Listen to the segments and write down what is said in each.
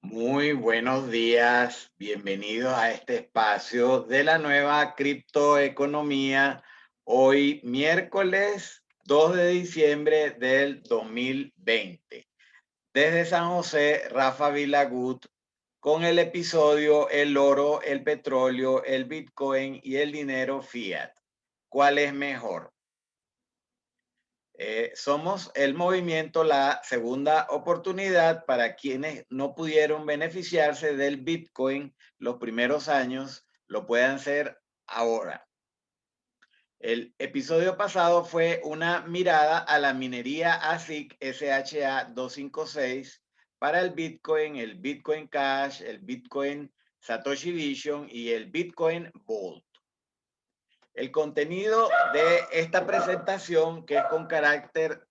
Muy buenos días, bienvenidos a este espacio de la nueva criptoeconomía. Hoy miércoles 2 de diciembre del 2020. Desde San José, Rafa Vilagut con el episodio El oro, el petróleo, el Bitcoin y el dinero fiat. ¿Cuál es mejor? Somos el movimiento La Segunda Oportunidad para quienes no pudieron beneficiarse del Bitcoin los primeros años, lo puedan hacer ahora. El episodio pasado fue una mirada a la minería ASIC SHA-256 para el Bitcoin Cash, el Bitcoin Satoshi Vision y el Bitcoin Vault. El contenido de esta presentación, que es con carácter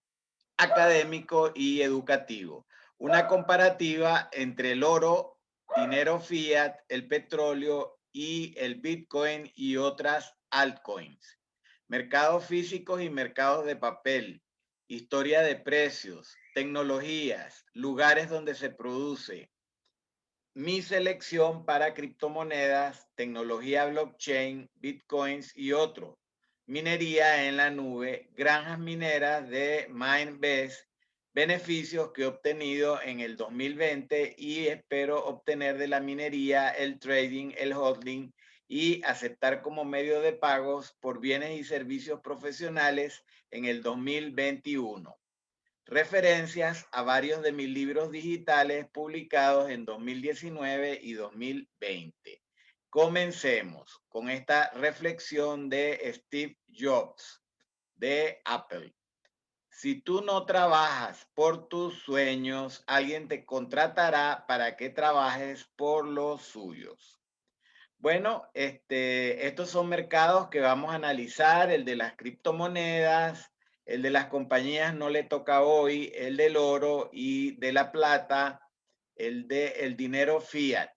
académico y educativo. Una comparativa entre el oro, dinero fiat, el petróleo y el Bitcoin y otras altcoins. Mercados físicos y mercados de papel. Historia de precios, tecnologías, lugares donde se produce. Mi selección para criptomonedas, tecnología blockchain, bitcoins y otros. Minería en la nube, granjas mineras de Minebase, beneficios que he obtenido en el 2020 y espero obtener de la minería, el trading, el hodling y aceptar como medio de pagos por bienes y servicios profesionales en el 2021. Referencias a varios de mis libros digitales publicados en 2019 y 2020. Comencemos con esta reflexión de Steve Jobs de Apple. Si tú no trabajas por tus sueños, alguien te contratará para que trabajes por los suyos. Bueno, estos son mercados que vamos a analizar, el de las criptomonedas, el de las compañías no le toca hoy, el del oro y de la plata, el del dinero fiat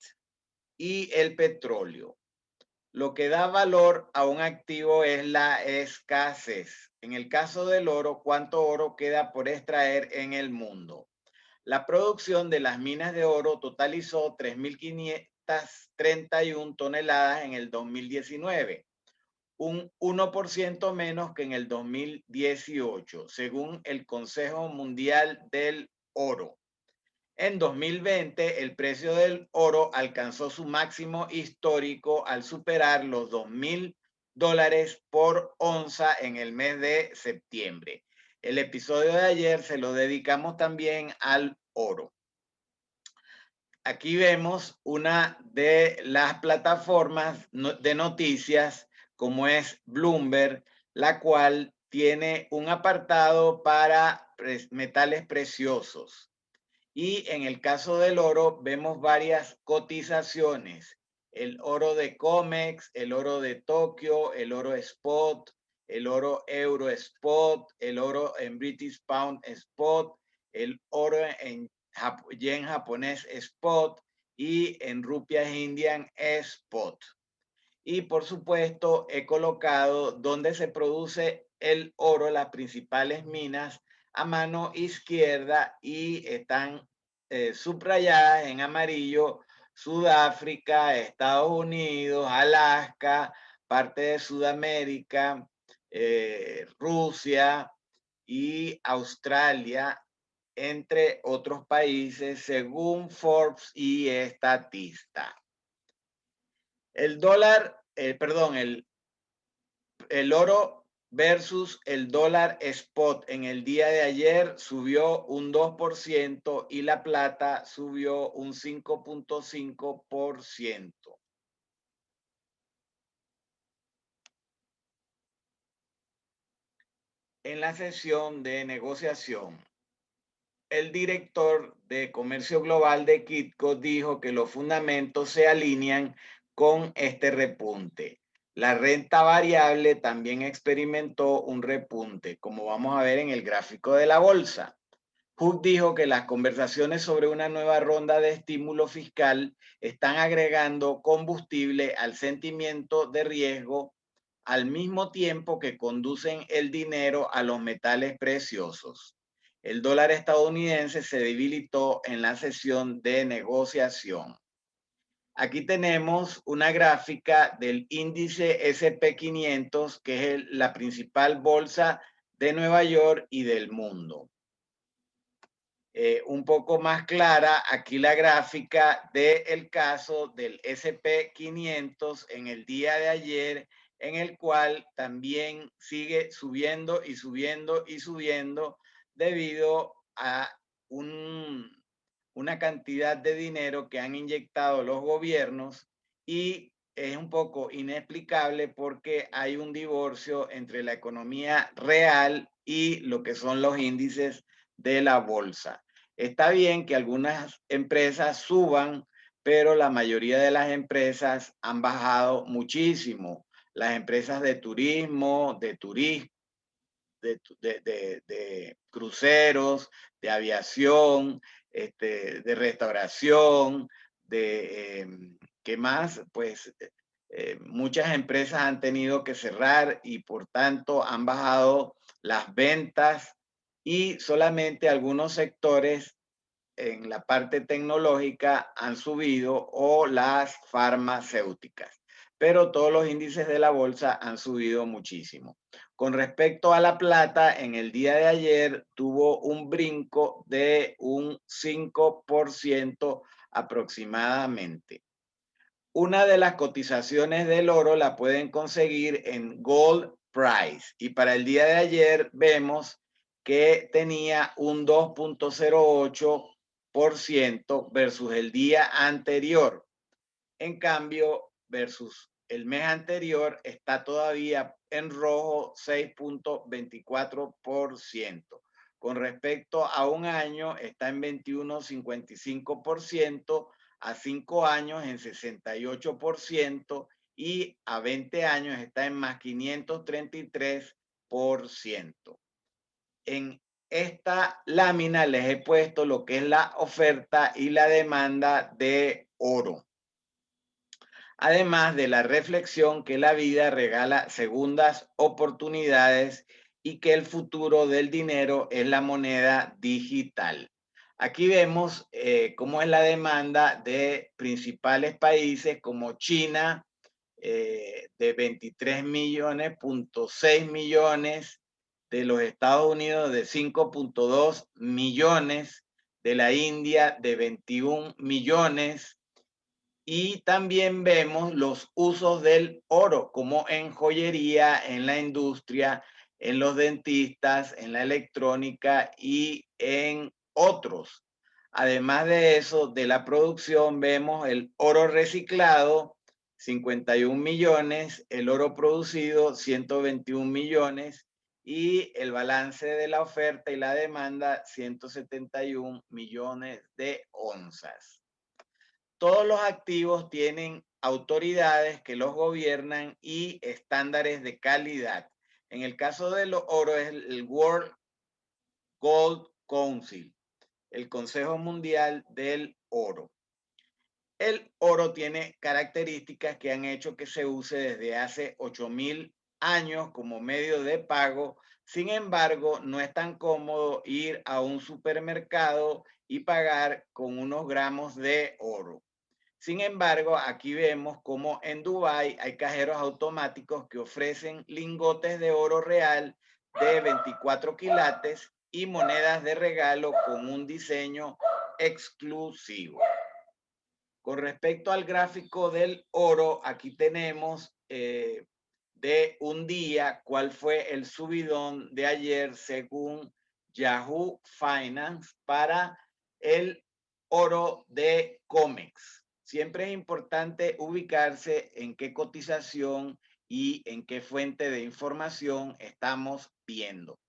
y el petróleo. Lo que da valor a un activo es la escasez. En el caso del oro, ¿cuánto oro queda por extraer en el mundo? La producción de las minas de oro totalizó 3.531 toneladas en el 2019, un 1% menos que en el 2018, según el Consejo Mundial del Oro. En 2020, el precio del oro alcanzó su máximo histórico al superar los $2.000 por onza en el mes de septiembre. El episodio de ayer se lo dedicamos también al oro. Aquí vemos una de las plataformas de noticias como es Bloomberg, la cual tiene un apartado para metales preciosos. Y en el caso del oro vemos varias cotizaciones. El oro de COMEX, el oro de Tokio, el oro spot, el oro euro spot, el oro en British Pound spot, el oro en yen japonés spot y en rupias indian spot. Y por supuesto he colocado donde se produce el oro, las principales minas a mano izquierda y están subrayadas en amarillo: Sudáfrica, Estados Unidos, Alaska, parte de Sudamérica, Rusia y Australia, entre otros países, según Forbes y Statista. El dólar, perdón, el oro versus el dólar spot en el día de ayer subió un 2% y la plata subió un 5.5%. En la sesión de negociación, el director de comercio global de Kitco dijo que los fundamentos se alinean con este repunte. La renta variable también experimentó un repunte, como vamos a ver en el gráfico de la bolsa. Hook dijo que las conversaciones sobre una nueva ronda de estímulo fiscal están agregando combustible al sentimiento de riesgo, al mismo tiempo que conducen el dinero a los metales preciosos. el dólar estadounidense se debilitó en la sesión de negociación. Aquí tenemos una gráfica del índice S&P 500, que es la principal bolsa de Nueva York y del mundo. Un poco más clara, aquí la gráfica del caso del S&P 500 en el día de ayer, en el cual también sigue subiendo y subiendo y subiendo debido a una cantidad de dinero que han inyectado los gobiernos, y es un poco inexplicable porque hay un divorcio entre la economía real y lo que son los índices de la bolsa. Está bien que algunas empresas suban, pero la mayoría de las empresas han bajado muchísimo. Las empresas de turismo, de cruceros, de aviación, de restauración, ¿qué más? Pues muchas empresas han tenido que cerrar y por tanto han bajado las ventas, y solamente algunos sectores en la parte tecnológica han subido, o las farmacéuticas, pero todos los índices de la bolsa han subido muchísimo. Con respecto a la plata, en el día de ayer tuvo un brinco de un 5% aproximadamente. Una de las cotizaciones del oro la pueden conseguir en Gold Price, y para el día de ayer vemos que tenía un 2.08% versus el día anterior. En cambio, versus el mes anterior está todavía en rojo, 6.24%. Con respecto a un año está en 21.55%, a 5 años en 68%, y a 20 años está en más 533%. En esta lámina les he puesto lo que es la oferta y la demanda de oro, además de la reflexión que la vida regala segundas oportunidades y que el futuro del dinero es la moneda digital. Aquí vemos cómo es la demanda de principales países como China, de 23 millones, 6 millones, de los Estados Unidos de 5.2 millones, de la India de 21 millones, y también vemos los usos del oro, como en joyería, en la industria, en los dentistas, en la electrónica y en otros. Además de eso, de la producción, vemos el oro reciclado, 51 millones, el oro producido, 121 millones, y el balance de la oferta y la demanda, 171 millones de onzas. Todos los activos tienen autoridades que los gobiernan y estándares de calidad. En el caso de los oro es el World Gold Council, el Consejo Mundial del Oro. El oro tiene características que han hecho que se use desde hace 8.000 años como medio de pago. Sin embargo, no es tan cómodo ir a un supermercado y pagar con unos gramos de oro. Sin embargo, aquí vemos cómo en Dubái hay cajeros automáticos que ofrecen lingotes de oro real de 24 quilates y monedas de regalo con un diseño exclusivo. Con respecto al gráfico del oro, aquí tenemos de un día cuál fue el subidón de ayer según Yahoo Finance para el oro de COMEX. Siempre es importante ubicarse en qué cotización y en qué fuente de información estamos viendo.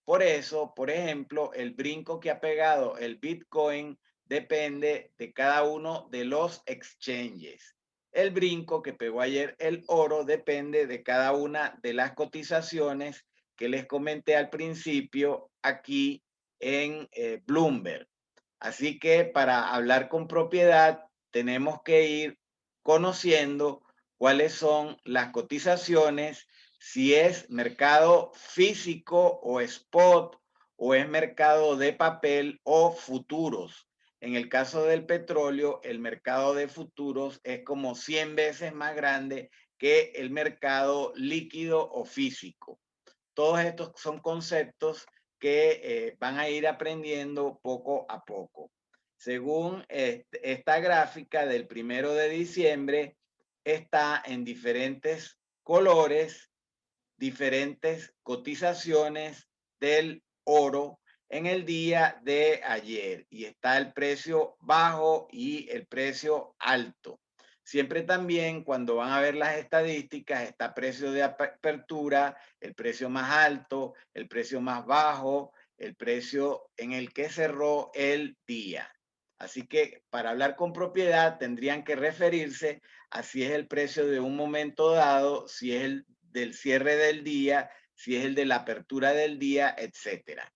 Por eso, por ejemplo, el brinco que ha pegado el Bitcoin depende de cada uno de los exchanges. El brinco que pegó ayer el oro depende de cada una de las cotizaciones que les comenté al principio aquí en Bloomberg. Así que para hablar con propiedad tenemos que ir conociendo cuáles son las cotizaciones, si es mercado físico o spot o es mercado de papel o futuros. En el caso del petróleo, el mercado de futuros es como 100 veces más grande que el mercado líquido o físico. Todos estos son conceptos que van a ir aprendiendo poco a poco. Según esta gráfica del 1 de diciembre, está en diferentes colores, diferentes cotizaciones del oro en el día de ayer, y está el precio bajo y el precio alto. Siempre también cuando van a ver las estadísticas está precio de apertura, el precio más alto, el precio más bajo, el precio en el que cerró el día. Así que para hablar con propiedad tendrían que referirse a si es el precio de un momento dado, si es el del cierre del día, si es el de la apertura del día, etcétera.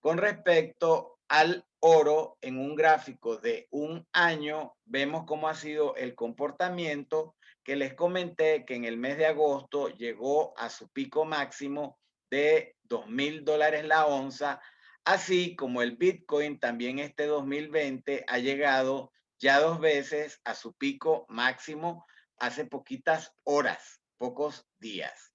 Con respecto al oro, en un gráfico de un año, vemos cómo ha sido el comportamiento, que les comenté que en el mes de agosto llegó a su pico máximo de $2,000 la onza, así como el Bitcoin también este 2020 ha llegado ya 2 veces a su pico máximo hace poquitas horas, pocos días.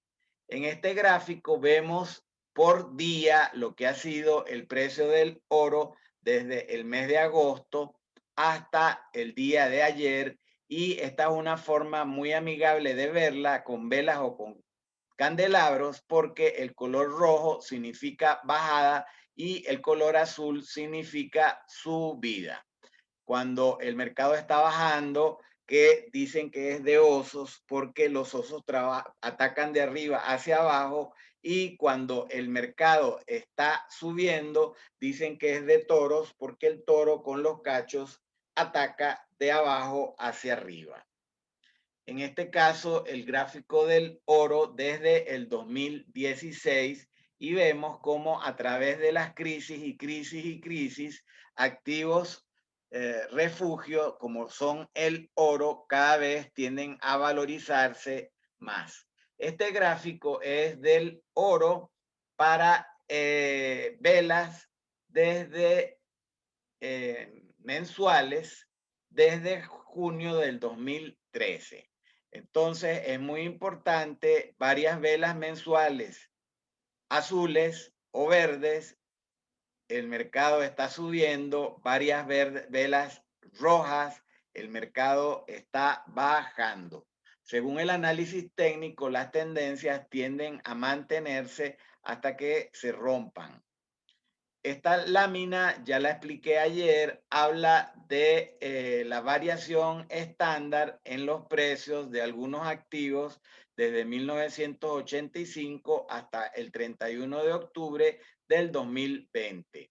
En este gráfico vemos por día lo que ha sido el precio del oro desde el mes de agosto hasta el día de ayer, y esta es una forma muy amigable de verla con velas o con candelabros, porque el color rojo significa bajada y el color azul significa subida. Cuando el mercado está bajando, que dicen que es de osos porque los osos atacan de arriba hacia abajo, y cuando el mercado está subiendo, dicen que es de toros porque el toro con los cachos ataca de abajo hacia arriba. En este caso, el gráfico del oro desde el 2016, y vemos cómo a través de las crisis y crisis y crisis, activos refugio como son el oro cada vez tienden a valorizarse más. Este gráfico es del oro para velas desde mensuales desde junio del 2013. Entonces es muy importante varias velas mensuales azules o verdes. El mercado está subiendo, varias velas rojas, el mercado está bajando. Según el análisis técnico, las tendencias tienden a mantenerse hasta que se rompan. Esta lámina, ya la expliqué ayer, habla de la variación estándar en los precios de algunos activos desde 1985 hasta el 31 de octubre del 2020.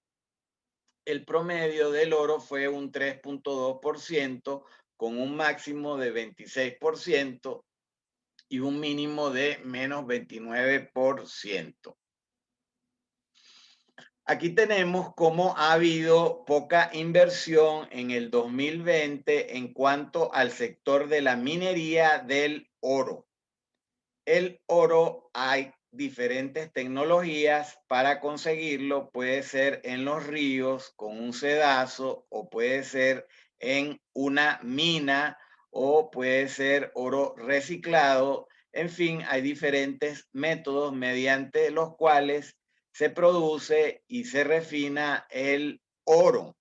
El promedio del oro fue un 3,2%, con un máximo de 26% y un mínimo de menos 29%. Aquí tenemos cómo ha habido poca inversión en el 2020 en cuanto al sector de la minería del oro. El oro, hay diferentes tecnologías para conseguirlo. Puede ser en los ríos con un sedazo, o puede ser en una mina, o puede ser oro reciclado. En fin, hay diferentes métodos mediante los cuales se produce y se refina el oro.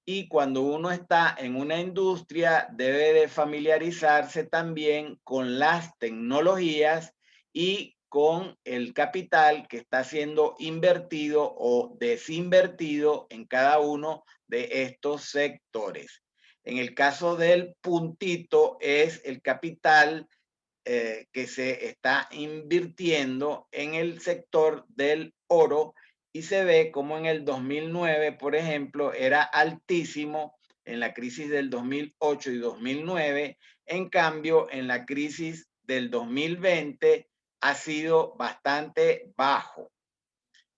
Y cuando uno está en una industria, debe de familiarizarse también con las tecnologías y con el capital que está siendo invertido o desinvertido en cada uno de estos sectores. En el caso del puntito es el capital que se está invirtiendo en el sector del oro, y se ve como en el 2009, por ejemplo, era altísimo en la crisis del 2008 y 2009. En cambio, en la crisis del 2020 ha sido bastante bajo.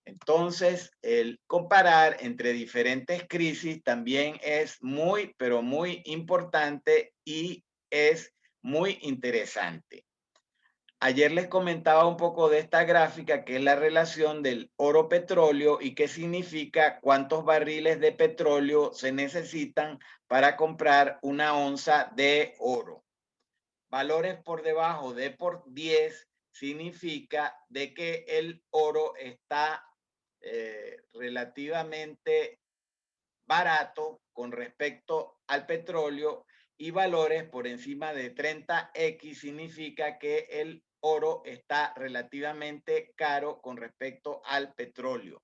Entonces, el comparar entre diferentes crisis también es muy, pero muy importante y es muy interesante. Ayer les comentaba un poco de esta gráfica, que es la relación del oro-petróleo y qué significa cuántos barriles de petróleo se necesitan para comprar una onza de oro. Valores por debajo de por 10 significa de que el oro está relativamente barato con respecto al petróleo, y valores por encima de 30x significa que el oro está relativamente caro con respecto al petróleo.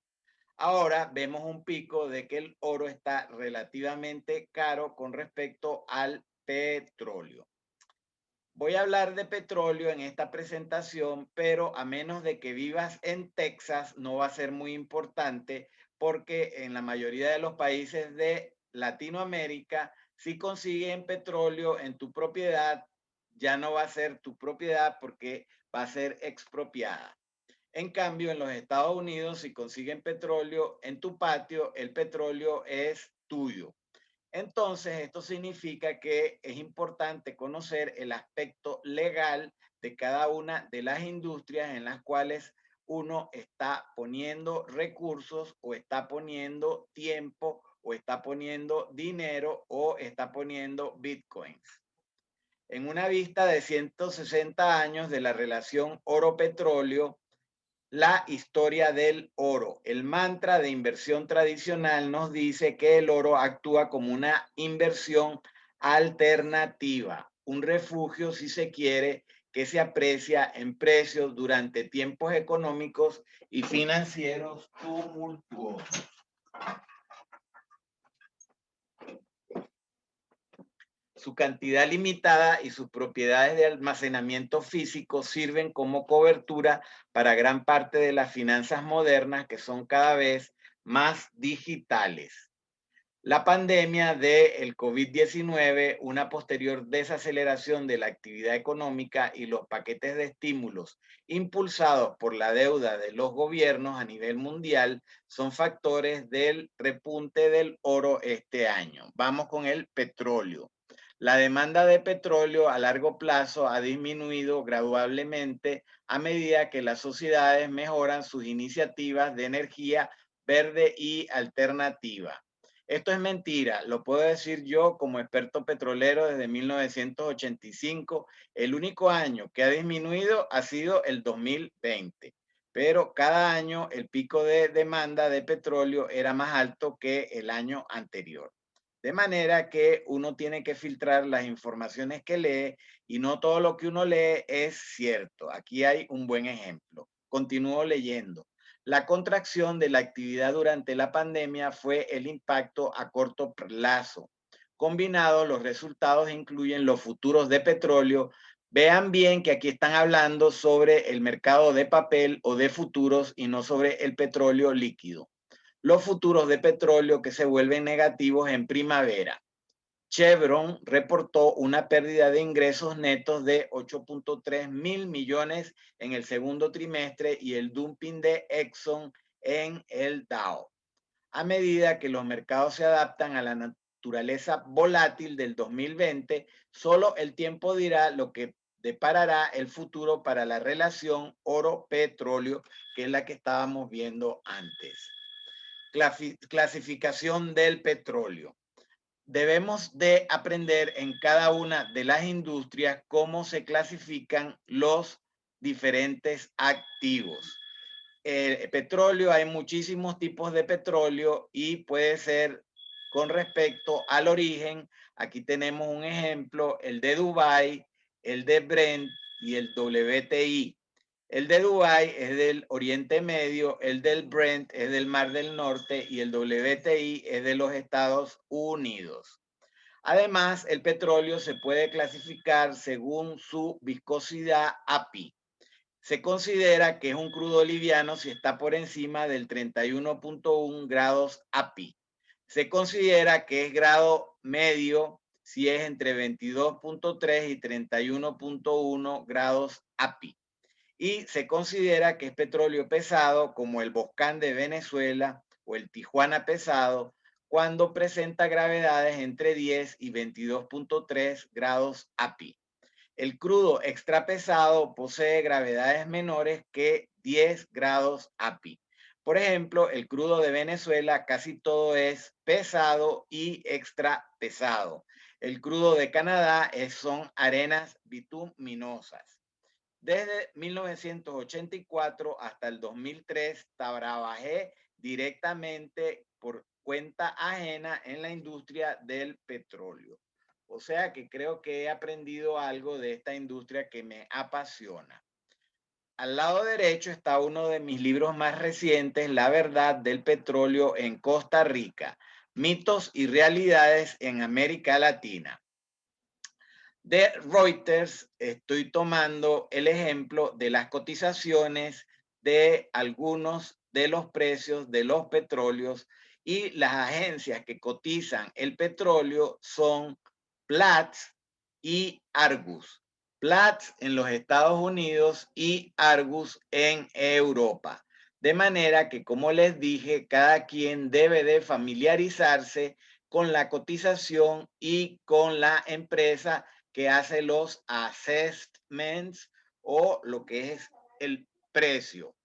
Ahora vemos un pico de que el oro está relativamente caro con respecto al petróleo. Voy a hablar de petróleo en esta presentación, pero a menos de que vivas en Texas, no va a ser muy importante, porque en la mayoría de los países de Latinoamérica, si consiguen petróleo en tu propiedad, ya no va a ser tu propiedad porque va a ser expropiada. En cambio, en los Estados Unidos, si consiguen petróleo en tu patio, el petróleo es tuyo. Entonces, esto significa que es importante conocer el aspecto legal de cada una de las industrias en las cuales uno está poniendo recursos, o está poniendo tiempo, o está poniendo dinero, o está poniendo bitcoins. En una vista de 160 años de la relación oro-petróleo, la historia del oro. El mantra de inversión tradicional nos dice que el oro actúa como una inversión alternativa, un refugio, si se quiere, que se aprecia en precios durante tiempos económicos y financieros tumultuosos. Su cantidad limitada y sus propiedades de almacenamiento físico sirven como cobertura para gran parte de las finanzas modernas, que son cada vez más digitales. La pandemia del COVID-19, una posterior desaceleración de la actividad económica y los paquetes de estímulos impulsados por la deuda de los gobiernos a nivel mundial, son factores del repunte del oro este año. Vamos con el petróleo. La demanda de petróleo a largo plazo ha disminuido gradualmente a medida que las sociedades mejoran sus iniciativas de energía verde y alternativa. Esto es mentira, lo puedo decir yo como experto petrolero desde 1985. El único año que ha disminuido ha sido el 2020, pero cada año el pico de demanda de petróleo era más alto que el año anterior. De manera que uno tiene que filtrar las informaciones que lee, y no todo lo que uno lee es cierto. Aquí hay un buen ejemplo. Continúo leyendo. La contracción de la actividad durante la pandemia fue el impacto a corto plazo. Combinado, los resultados incluyen los futuros de petróleo. Vean bien que aquí están hablando sobre el mercado de papel o de futuros y no sobre el petróleo líquido. Los futuros de petróleo que se vuelven negativos en primavera. Chevron reportó una pérdida de ingresos netos de 8.3 mil millones en el segundo trimestre, y el dumping de Exxon en el Dow. A medida que los mercados se adaptan a la naturaleza volátil del 2020, solo el tiempo dirá lo que deparará el futuro para la relación oro-petróleo, que es la que estábamos viendo antes. Clasificación del petróleo. Debemos de aprender en cada una de las industrias cómo se clasifican los diferentes activos. El petróleo, hay muchísimos tipos de petróleo y puede ser con respecto al origen. Aquí tenemos un ejemplo, el de Dubái, el de Brent y el WTI. El de Dubái es del Oriente Medio, el del Brent es del Mar del Norte y el WTI es de los Estados Unidos. Además, el petróleo se puede clasificar según su viscosidad API. Se considera que es un crudo liviano si está por encima del 31.1 grados API. Se considera que es grado medio si es entre 22.3 y 31.1 grados API. Y se considera que es petróleo pesado, como el Boscán de Venezuela o el Tijuana pesado, cuando presenta gravedades entre 10 y 22.3 grados API. El crudo extrapesado posee gravedades menores que 10 grados API. Por ejemplo, el crudo de Venezuela casi todo es pesado y extra pesado. El crudo de Canadá son arenas bituminosas. Desde 1984 hasta el 2003 trabajé directamente por cuenta ajena en la industria del petróleo. O sea que creo que he aprendido algo de esta industria que me apasiona. Al lado derecho está uno de mis libros más recientes, La verdad del petróleo en Costa Rica, mitos y realidades en América Latina. De Reuters estoy tomando el ejemplo de las cotizaciones de algunos de los precios de los petróleos y las agencias que cotizan el petróleo son Platts y Argus. Platts en los Estados Unidos y Argus en Europa. De manera que, como les dije, cada quien debe de familiarizarse con la cotización y con la empresa que hace los assessments o lo que es el precio.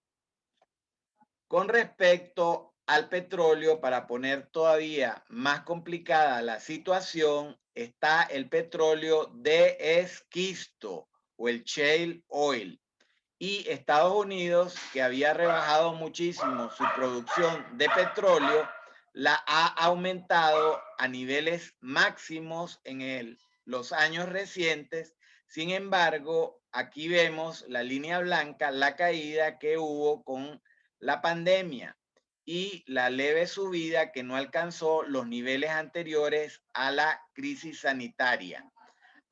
Con respecto al petróleo, para poner todavía más complicada la situación, está el petróleo de esquisto o el shale oil. Y Estados Unidos, que había rebajado muchísimo su producción de petróleo, la ha aumentado a niveles máximos en los años recientes. Sin embargo, aquí vemos la línea blanca, la caída que hubo con la pandemia y la leve subida que no alcanzó los niveles anteriores a la crisis sanitaria.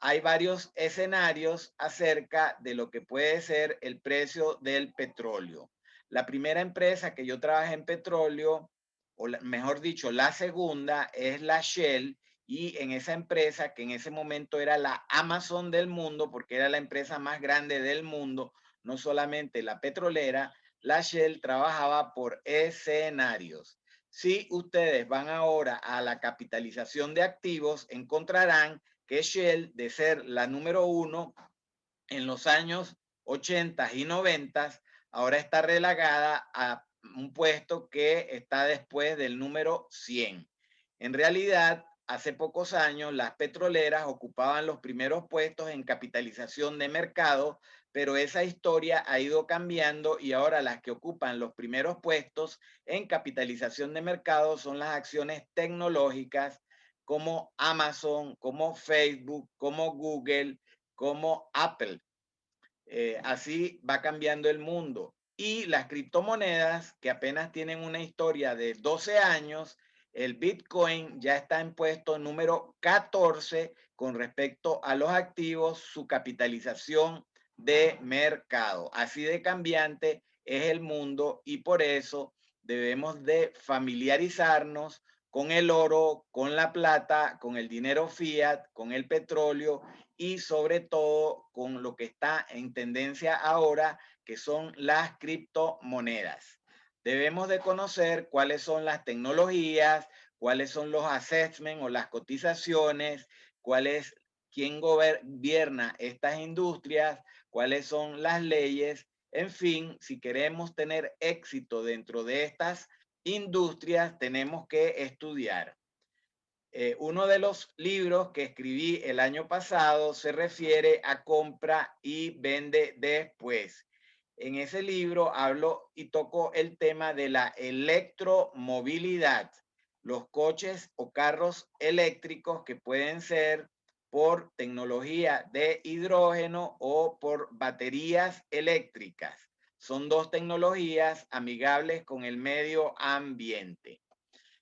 Hay varios escenarios acerca de lo que puede ser el precio del petróleo. La primera empresa que yo trabajé en petróleo, o mejor dicho, la segunda es la Shell, y en esa empresa, que en ese momento era la Amazon del mundo, porque era la empresa más grande del mundo, no solamente la petrolera, la Shell trabajaba por escenarios. Si ustedes van ahora a la capitalización de activos, encontrarán que Shell, de ser la número 1 en los años 80 y 90, ahora está relegada a un puesto que está después del número 100. En realidad, hace pocos años las petroleras ocupaban los primeros puestos en capitalización de mercado, pero esa historia ha ido cambiando y ahora las que ocupan los primeros puestos en capitalización de mercado son las acciones tecnológicas como Amazon, como Facebook, como Google, como Apple. Así va cambiando el mundo. Y las criptomonedas, que apenas tienen una historia de 12 años, el Bitcoin ya está en puesto número 14 con respecto a los activos, su capitalización de mercado. Así de cambiante es el mundo y por eso debemos de familiarizarnos con el oro, con la plata, con el dinero fiat, con el petróleo y sobre todo con lo que está en tendencia ahora, que son las criptomonedas. Debemos de conocer cuáles son las tecnologías, cuáles son los assessments o las cotizaciones, quién gobierna estas industrias, cuáles son las leyes. En fin, si queremos tener éxito dentro de estas industrias, tenemos que estudiar. Uno de los libros que escribí el año pasado se refiere a compra y vende después. En ese libro hablo y toco el tema de la electromovilidad, los coches o carros eléctricos que pueden ser por tecnología de hidrógeno o por baterías eléctricas. Son dos tecnologías amigables con el medio ambiente.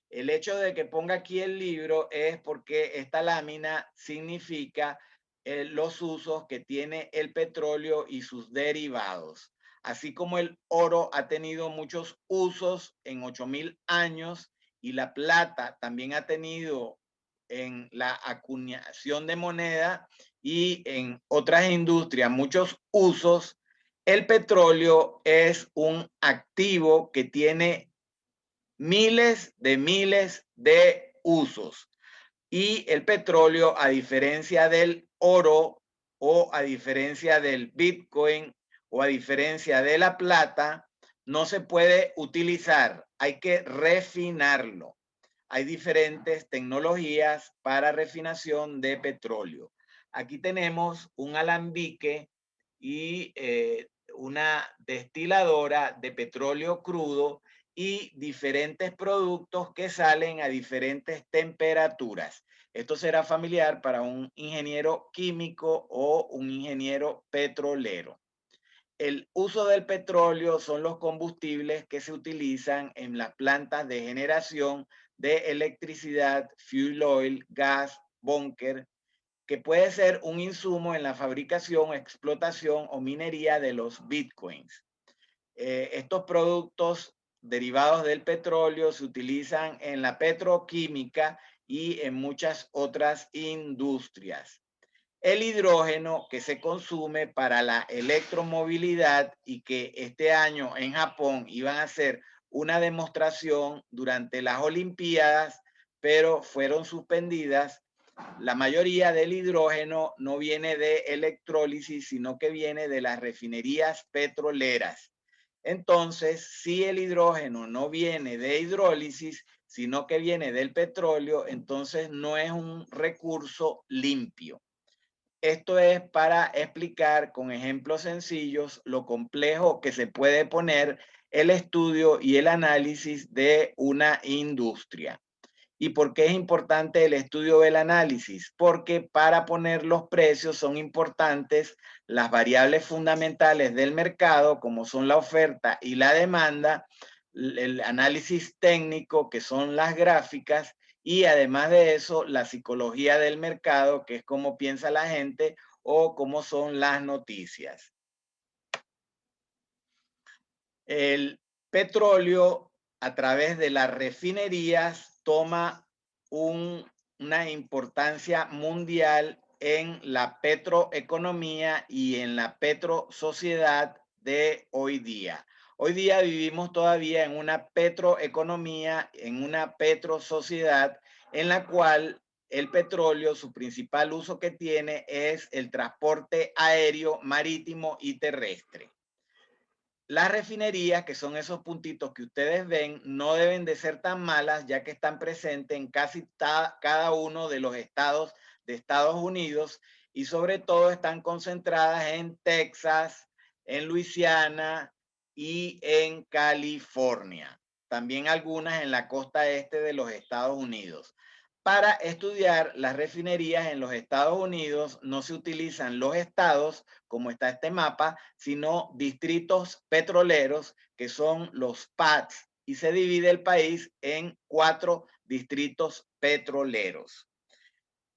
El hecho de que ponga aquí el libro es porque esta lámina significa los usos que tiene el petróleo y sus derivados. Así como el oro ha tenido muchos usos en 8.000 años y la plata también ha tenido en la acuñación de moneda y en otras industrias muchos usos, el petróleo es un activo que tiene miles de usos. Y el petróleo, a diferencia del oro o a diferencia del Bitcoin o a diferencia de la plata, no se puede utilizar, hay que refinarlo. Hay diferentes tecnologías para refinación de petróleo. Aquí tenemos un alambique y una destiladora de petróleo crudo y diferentes productos que salen a diferentes temperaturas. Esto será familiar para un ingeniero químico o un ingeniero petrolero. El uso del petróleo son los combustibles que se utilizan en las plantas de generación de electricidad, fuel oil, gas, búnker, que puede ser un insumo en la fabricación, explotación o minería de los bitcoins. Estos productos derivados del petróleo se utilizan en la petroquímica y en muchas otras industrias. El hidrógeno que se consume para la electromovilidad y que este año en Japón iban a hacer una demostración durante las Olimpiadas, pero fueron suspendidas. La mayoría del hidrógeno no viene de electrólisis, sino que viene de las refinerías petroleras. Entonces, si el hidrógeno no viene de hidrólisis, sino que viene del petróleo, entonces no es un recurso limpio. Esto es para explicar con ejemplos sencillos lo complejo que se puede poner el estudio y el análisis de una industria. ¿Y por qué es importante el estudio del análisis? Porque para poner los precios son importantes las variables fundamentales del mercado, como son la oferta y la demanda, el análisis técnico, que son las gráficas, y además de eso, la psicología del mercado, que es cómo piensa la gente o cómo son las noticias. El petróleo, a través de las refinerías, toma una importancia mundial en la petroeconomía y en la petrosociedad de hoy día. Hoy día vivimos todavía en una petroeconomía, en una petrosociedad en la cual el petróleo, su principal uso que tiene es el transporte aéreo, marítimo y terrestre. Las refinerías, que son esos puntitos que ustedes ven, no deben de ser tan malas, ya que están presentes en casi cada uno de los estados de Estados Unidos y sobre todo están concentradas en Texas, en Luisiana y en California. También algunas en la costa este de los Estados Unidos. Para estudiar las refinerías en los Estados Unidos no se utilizan los estados, como está este mapa, sino distritos petroleros, que son los PADs, y se divide el país en 4 distritos petroleros.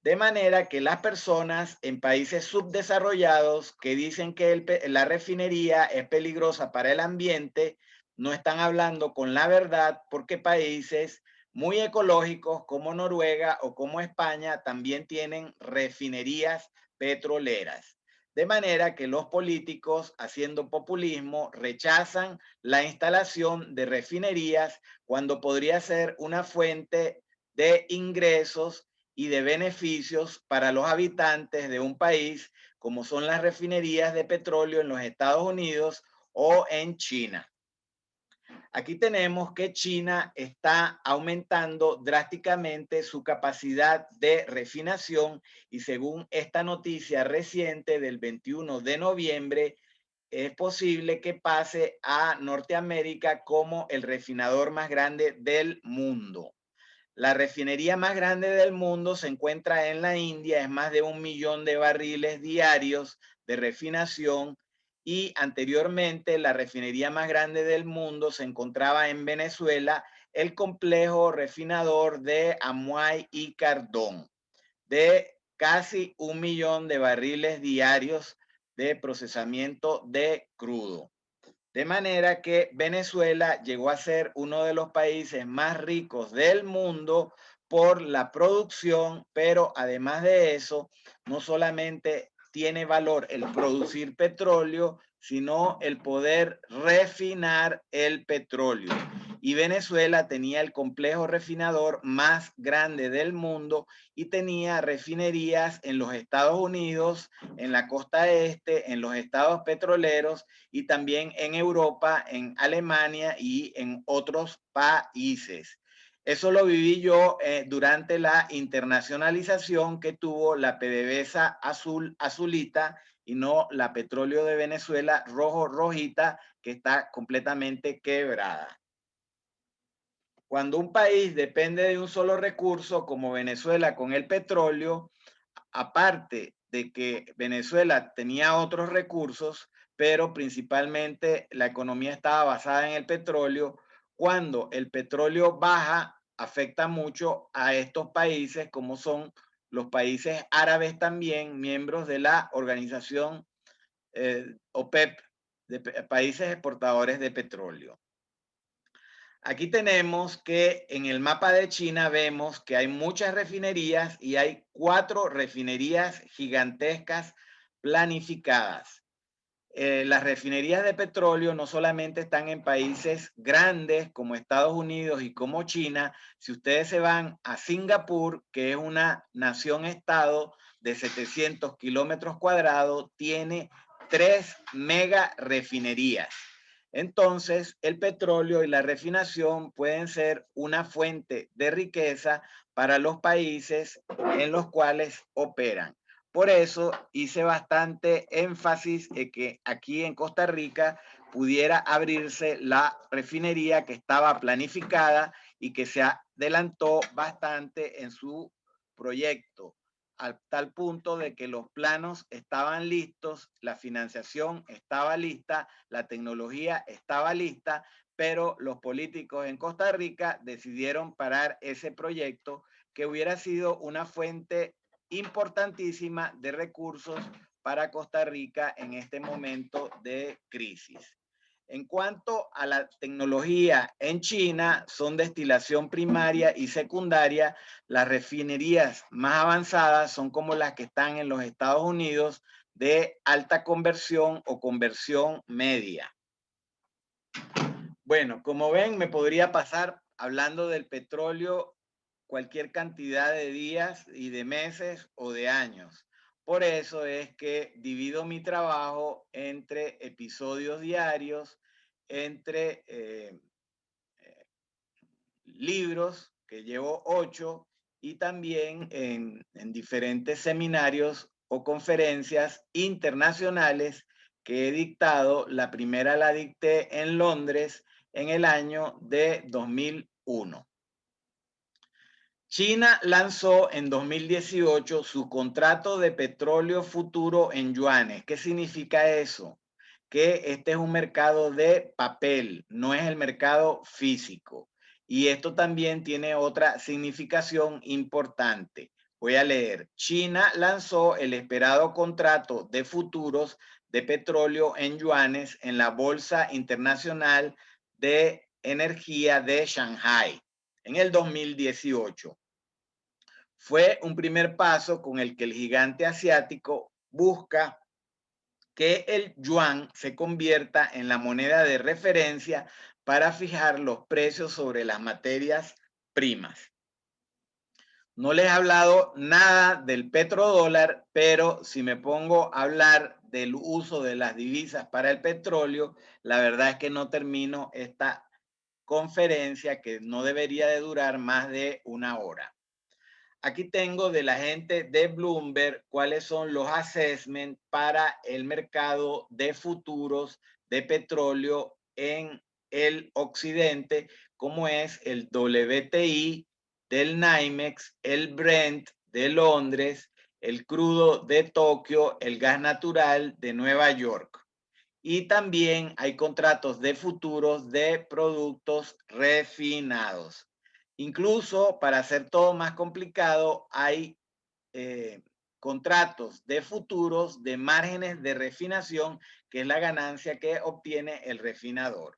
De manera que las personas en países subdesarrollados que dicen que la refinería es peligrosa para el ambiente, no están hablando con la verdad, porque países muy ecológicos como Noruega o como España también tienen refinerías petroleras. De manera que los políticos, haciendo populismo, rechazan la instalación de refinerías cuando podría ser una fuente de ingresos y de beneficios para los habitantes de un país, como son las refinerías de petróleo en los Estados Unidos o en China. Aquí tenemos que China está aumentando drásticamente su capacidad de refinación y según esta noticia reciente del 21 de noviembre, es posible que pase a Norteamérica como el refinador más grande del mundo. La refinería más grande del mundo se encuentra en la India, es más de 1 millón de barriles diarios de refinación y anteriormente la refinería más grande del mundo se encontraba en Venezuela, el complejo refinador de Amuay y Cardón, de casi 1 millón de barriles diarios de procesamiento de crudo. De manera que Venezuela llegó a ser uno de los países más ricos del mundo por la producción, pero además de eso, no solamente tiene valor el producir petróleo, sino el poder refinar el petróleo. y Venezuela tenía el complejo refinador más grande del mundo y tenía refinerías en los Estados Unidos, en la costa este, en los estados petroleros y también en Europa, en Alemania y en otros países. Eso lo viví yo durante la internacionalización que tuvo la PDVSA azulita y no la Petróleo de Venezuela rojita, que está completamente quebrada. Cuando un país depende de un solo recurso, como Venezuela con el petróleo, aparte de que Venezuela tenía otros recursos, pero principalmente la economía estaba basada en el petróleo, cuando el petróleo baja, afecta mucho a estos países, como son los países árabes también, miembros de la organización OPEP, de países exportadores de petróleo. Aquí tenemos que en el mapa de China vemos que hay muchas refinerías y hay 4 refinerías gigantescas planificadas. Las refinerías de petróleo no solamente están en países grandes como Estados Unidos y como China. Si ustedes se van a Singapur, que es una nación-estado de 700 kilómetros cuadrados, tiene 3 mega refinerías. Entonces, el petróleo y la refinación pueden ser una fuente de riqueza para los países en los cuales operan. Por eso hice bastante énfasis en que aquí en Costa Rica pudiera abrirse la refinería que estaba planificada y que se adelantó bastante en su proyecto, al tal punto de que los planos estaban listos, la financiación estaba lista, la tecnología estaba lista, pero los políticos en Costa Rica decidieron parar ese proyecto que hubiera sido una fuente importantísima de recursos para Costa Rica en este momento de crisis. En cuanto a la tecnología en China, son destilación primaria y secundaria. Las refinerías más avanzadas son como las que están en los Estados Unidos de alta conversión o conversión media. Bueno, como ven, me podría pasar hablando del petróleo cualquier cantidad de días y de meses o de años. Por eso es que divido mi trabajo entre episodios diarios, entre libros, que llevo 8, y también en diferentes seminarios o conferencias internacionales que he dictado. La primera la dicté en Londres en el año de 2001. China lanzó en 2018 su contrato de petróleo futuro en yuanes. ¿Qué significa eso? Que este es un mercado de papel, no es el mercado físico. Y esto también tiene otra significación importante. Voy a leer. China lanzó el esperado contrato de futuros de petróleo en yuanes en la Bolsa Internacional de Energía de Shanghai en el 2018. Fue un primer paso con el que el gigante asiático busca que el yuan se convierta en la moneda de referencia para fijar los precios sobre las materias primas. No les he hablado nada del petrodólar, pero si me pongo a hablar del uso de las divisas para el petróleo, la verdad es que no termino esta conferencia, que no debería de durar más de 1 hora. Aquí tengo de la gente de Bloomberg cuáles son los assessments para el mercado de futuros de petróleo en el occidente, como es el WTI del NYMEX, el Brent de Londres, el crudo de Tokio, el gas natural de Nueva York. Y también hay contratos de futuros de productos refinados. Incluso, para hacer todo más complicado, hay contratos de futuros de márgenes de refinación, que es la ganancia que obtiene el refinador.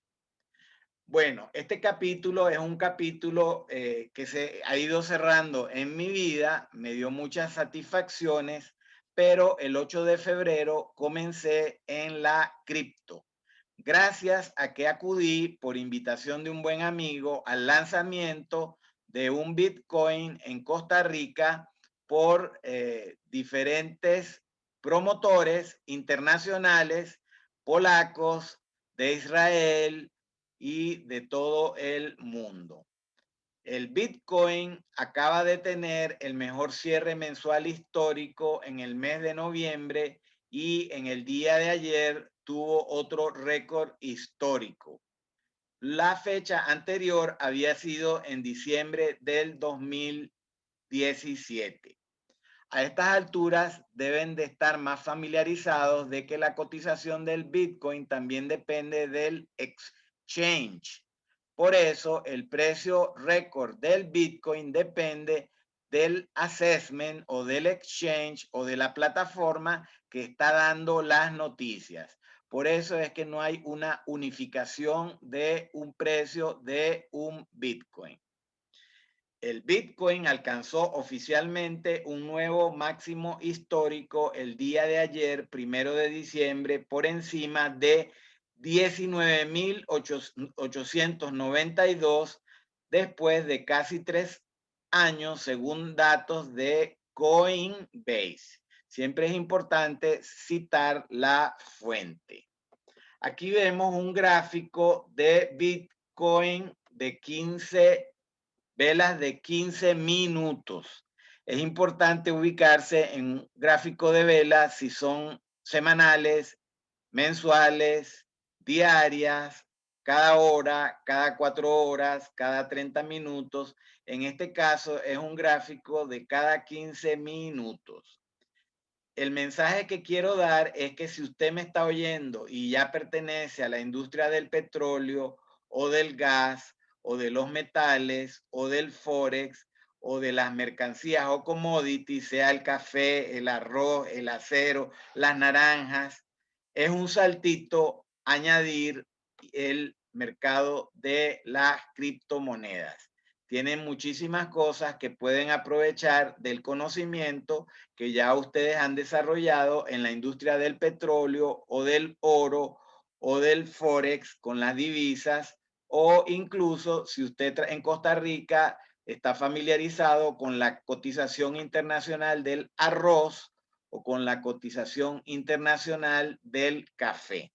Bueno, este capítulo es un capítulo que se ha ido cerrando en mi vida, me dio muchas satisfacciones, pero el 8 de febrero comencé en la cripto. gracias a que acudí por invitación de un buen amigo al lanzamiento de un Bitcoin en Costa Rica por diferentes promotores internacionales, polacos, de Israel y de todo el mundo. El Bitcoin acaba de tener el mejor cierre mensual histórico en el mes de noviembre y en el día de ayer tuvo otro récord histórico. La fecha anterior había sido en diciembre del 2017. A estas alturas deben de estar más familiarizados de que la cotización del Bitcoin también depende del exchange. Por eso el precio récord del Bitcoin depende del assessment o del exchange o de la plataforma que está dando las noticias. Por eso es que no hay una unificación de un precio de un Bitcoin. El Bitcoin alcanzó oficialmente un nuevo máximo histórico el día de ayer, 1 de diciembre, por encima de 19.892 después de casi 3 años, según datos de Coinbase. Siempre es importante citar la fuente. Aquí vemos un gráfico de Bitcoin de 15 velas de 15 minutos. Es importante ubicarse en un gráfico de velas si son semanales, mensuales, diarias, cada hora, cada 4 horas, cada 30 minutos. En este caso es un gráfico de cada 15 minutos. El mensaje que quiero dar es que si usted me está oyendo y ya pertenece a la industria del petróleo o del gas o de los metales o del forex o de las mercancías o commodities, sea el café, el arroz, el acero, las naranjas, es un saltito añadir el mercado de las criptomonedas. Tienen muchísimas cosas que pueden aprovechar del conocimiento que ya ustedes han desarrollado en la industria del petróleo o del oro o del forex con las divisas, o incluso si usted en Costa Rica está familiarizado con la cotización internacional del arroz o con la cotización internacional del café.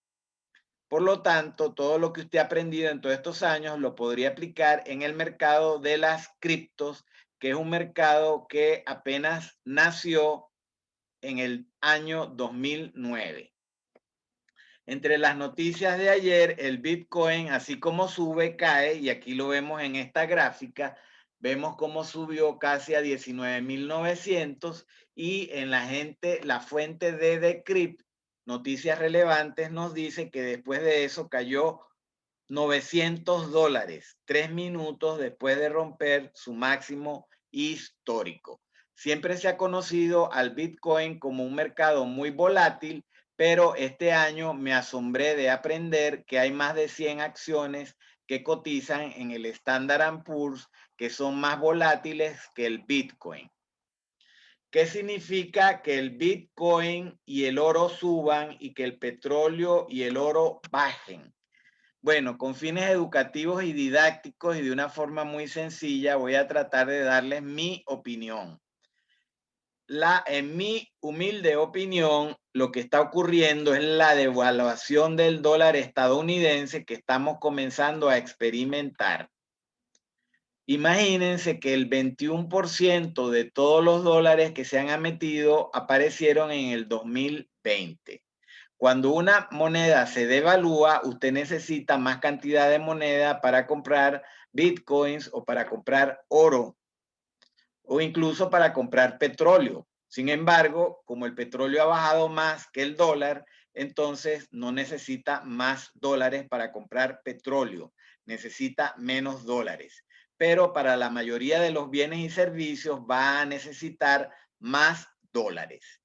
Por lo tanto, todo lo que usted ha aprendido en todos estos años lo podría aplicar en el mercado de las criptos, que es un mercado que apenas nació en el año 2009. Entre las noticias de ayer, el Bitcoin, así como sube, cae, y aquí lo vemos en esta gráfica, vemos cómo subió casi a 19.900 y en la fuente de Decrypt, Noticias Relevantes, nos dice que después de eso cayó $900, 3 minutos después de romper su máximo histórico. Siempre se ha conocido al Bitcoin como un mercado muy volátil, pero este año me asombré de aprender que hay más de 100 acciones que cotizan en el Standard & Poor's que son más volátiles que el Bitcoin. ¿Qué significa que el Bitcoin y el oro suban y que el petróleo y el oro bajen? Bueno, con fines educativos y didácticos y de una forma muy sencilla, voy a tratar de darles mi opinión. En mi humilde opinión, lo que está ocurriendo es la devaluación del dólar estadounidense que estamos comenzando a experimentar. Imagínense que el 21% de todos los dólares que se han emitido aparecieron en el 2020. Cuando una moneda se devalúa, usted necesita más cantidad de moneda para comprar bitcoins o para comprar oro o incluso para comprar petróleo. Sin embargo, como el petróleo ha bajado más que el dólar, entonces no necesita más dólares para comprar petróleo, necesita menos dólares. Pero para la mayoría de los bienes y servicios va a necesitar más dólares.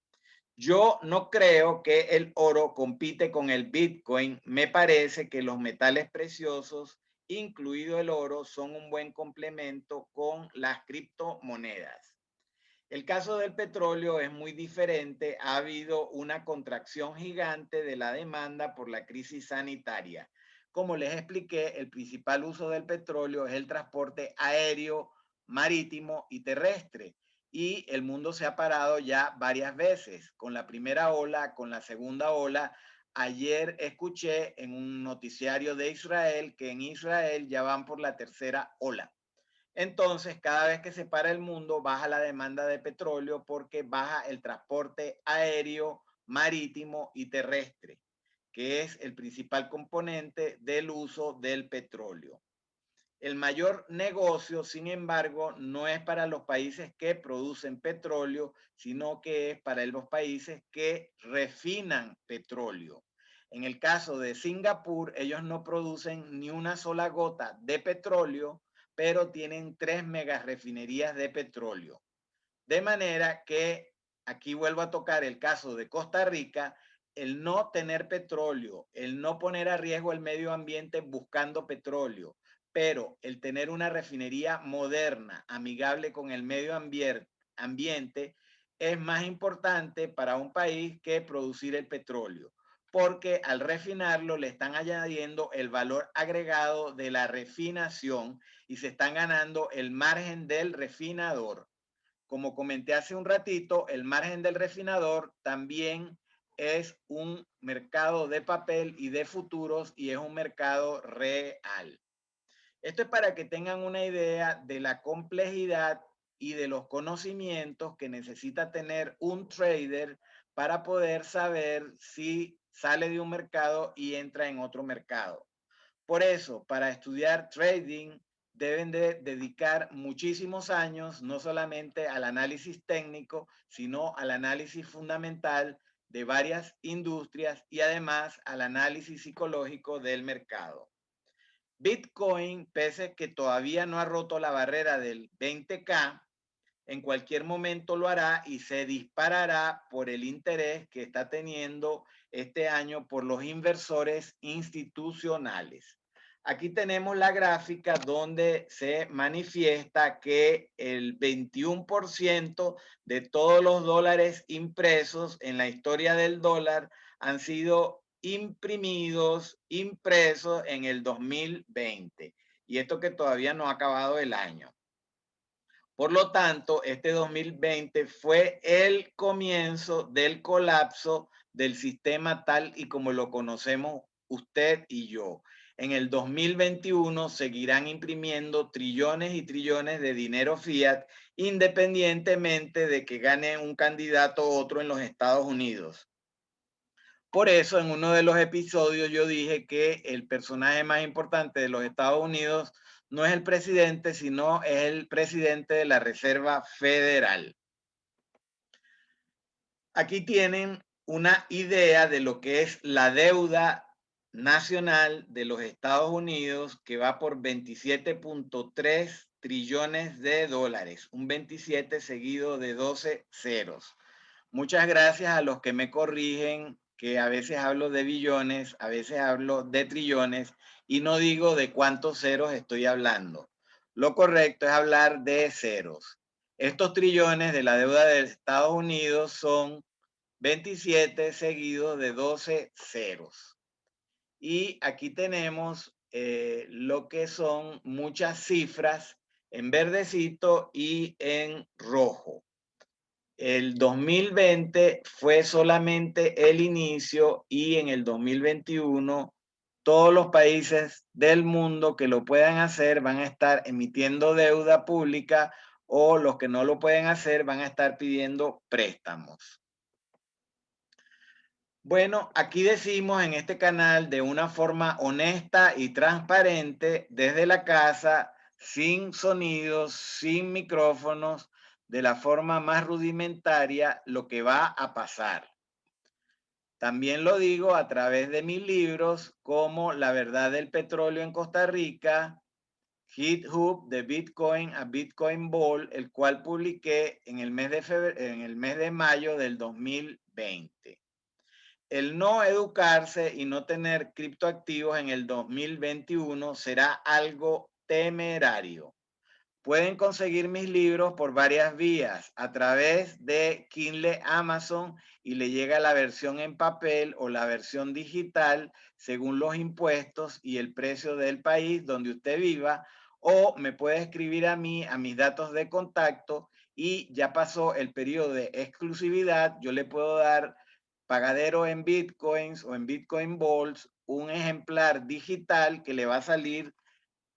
Yo no creo que el oro compite con el Bitcoin. Me parece que los metales preciosos, incluido el oro, son un buen complemento con las criptomonedas. El caso del petróleo es muy diferente. Ha habido una contracción gigante de la demanda por la crisis sanitaria. Como les expliqué, el principal uso del petróleo es el transporte aéreo, marítimo y terrestre. Y el mundo se ha parado ya varias veces, con la primera ola, con la segunda ola. Ayer escuché en un noticiario de Israel que en Israel ya van por la tercera ola. Entonces, cada vez que se para el mundo, baja la demanda de petróleo porque baja el transporte aéreo, marítimo y terrestre, que es el principal componente del uso del petróleo. El mayor negocio, sin embargo, no es para los países que producen petróleo, sino que es para los países que refinan petróleo. En el caso de Singapur, ellos no producen ni una sola gota de petróleo, pero tienen 3 megarefinerías de petróleo. De manera que aquí vuelvo a tocar el caso de Costa Rica, el no tener petróleo, el no poner a riesgo el medio ambiente buscando petróleo, pero el tener una refinería moderna, amigable con el medio ambiente, es más importante para un país que producir el petróleo, porque al refinarlo le están añadiendo el valor agregado de la refinación y se están ganando el margen del refinador. Como comenté hace un ratito, el margen del refinador también es un mercado de papel y de futuros y es un mercado real. Esto es para que tengan una idea de la complejidad y de los conocimientos que necesita tener un trader para poder saber si sale de un mercado y entra en otro mercado. Por eso, para estudiar trading, deben de dedicar muchísimos años, no solamente al análisis técnico, sino al análisis fundamental de varias industrias y además al análisis psicológico del mercado. Bitcoin, pese a que todavía no ha roto la barrera del 20K, en cualquier momento lo hará y se disparará por el interés que está teniendo este año por los inversores institucionales. Aquí tenemos la gráfica donde se manifiesta que el 21% de todos los dólares impresos en la historia del dólar han sido imprimidos, impresos en el 2020. Y esto que todavía no ha acabado el año. Por lo tanto, este 2020 fue el comienzo del colapso del sistema tal y como lo conocemos usted y yo. En el 2021 seguirán imprimiendo trillones y trillones de dinero fiat, independientemente de que gane un candidato u otro en los Estados Unidos. Por eso, en uno de los episodios yo dije que el personaje más importante de los Estados Unidos no es el presidente, sino es el presidente de la Reserva Federal. Aquí tienen una idea de lo que es la deuda nacional de los Estados Unidos, que va por 27.3 trillones de dólares, un 27 seguido de 12 ceros. Muchas gracias a los que me corrigen, que a veces hablo de billones, a veces hablo de trillones y no digo de cuántos ceros estoy hablando. Lo correcto es hablar de ceros. Estos trillones de la deuda de Estados Unidos son 27 seguidos de 12 ceros. Y aquí tenemos lo que son muchas cifras en verdecito y en rojo. El 2020 fue solamente el inicio y en el 2021 todos los países del mundo que lo puedan hacer van a estar emitiendo deuda pública o los que no lo pueden hacer van a estar pidiendo préstamos. Bueno, aquí decimos en este canal de una forma honesta y transparente desde la casa, sin sonidos, sin micrófonos, de la forma más rudimentaria lo que va a pasar. También lo digo a través de mis libros como La verdad del petróleo en Costa Rica, GitHub de Bitcoin a Bitcoin Ball, el cual publiqué en el mes de mayo del 2020. El no educarse y no tener criptoactivos en el 2021 será algo temerario. Pueden conseguir mis libros por varias vías, a través de Kindle Amazon, y le llega la versión en papel o la versión digital según los impuestos y el precio del país donde usted viva, o me puede escribir a mí, a mis datos de contacto, y ya pasó el periodo de exclusividad, yo le puedo dar pagadero en Bitcoins o en Bitcoin Balls, un ejemplar digital que le va a salir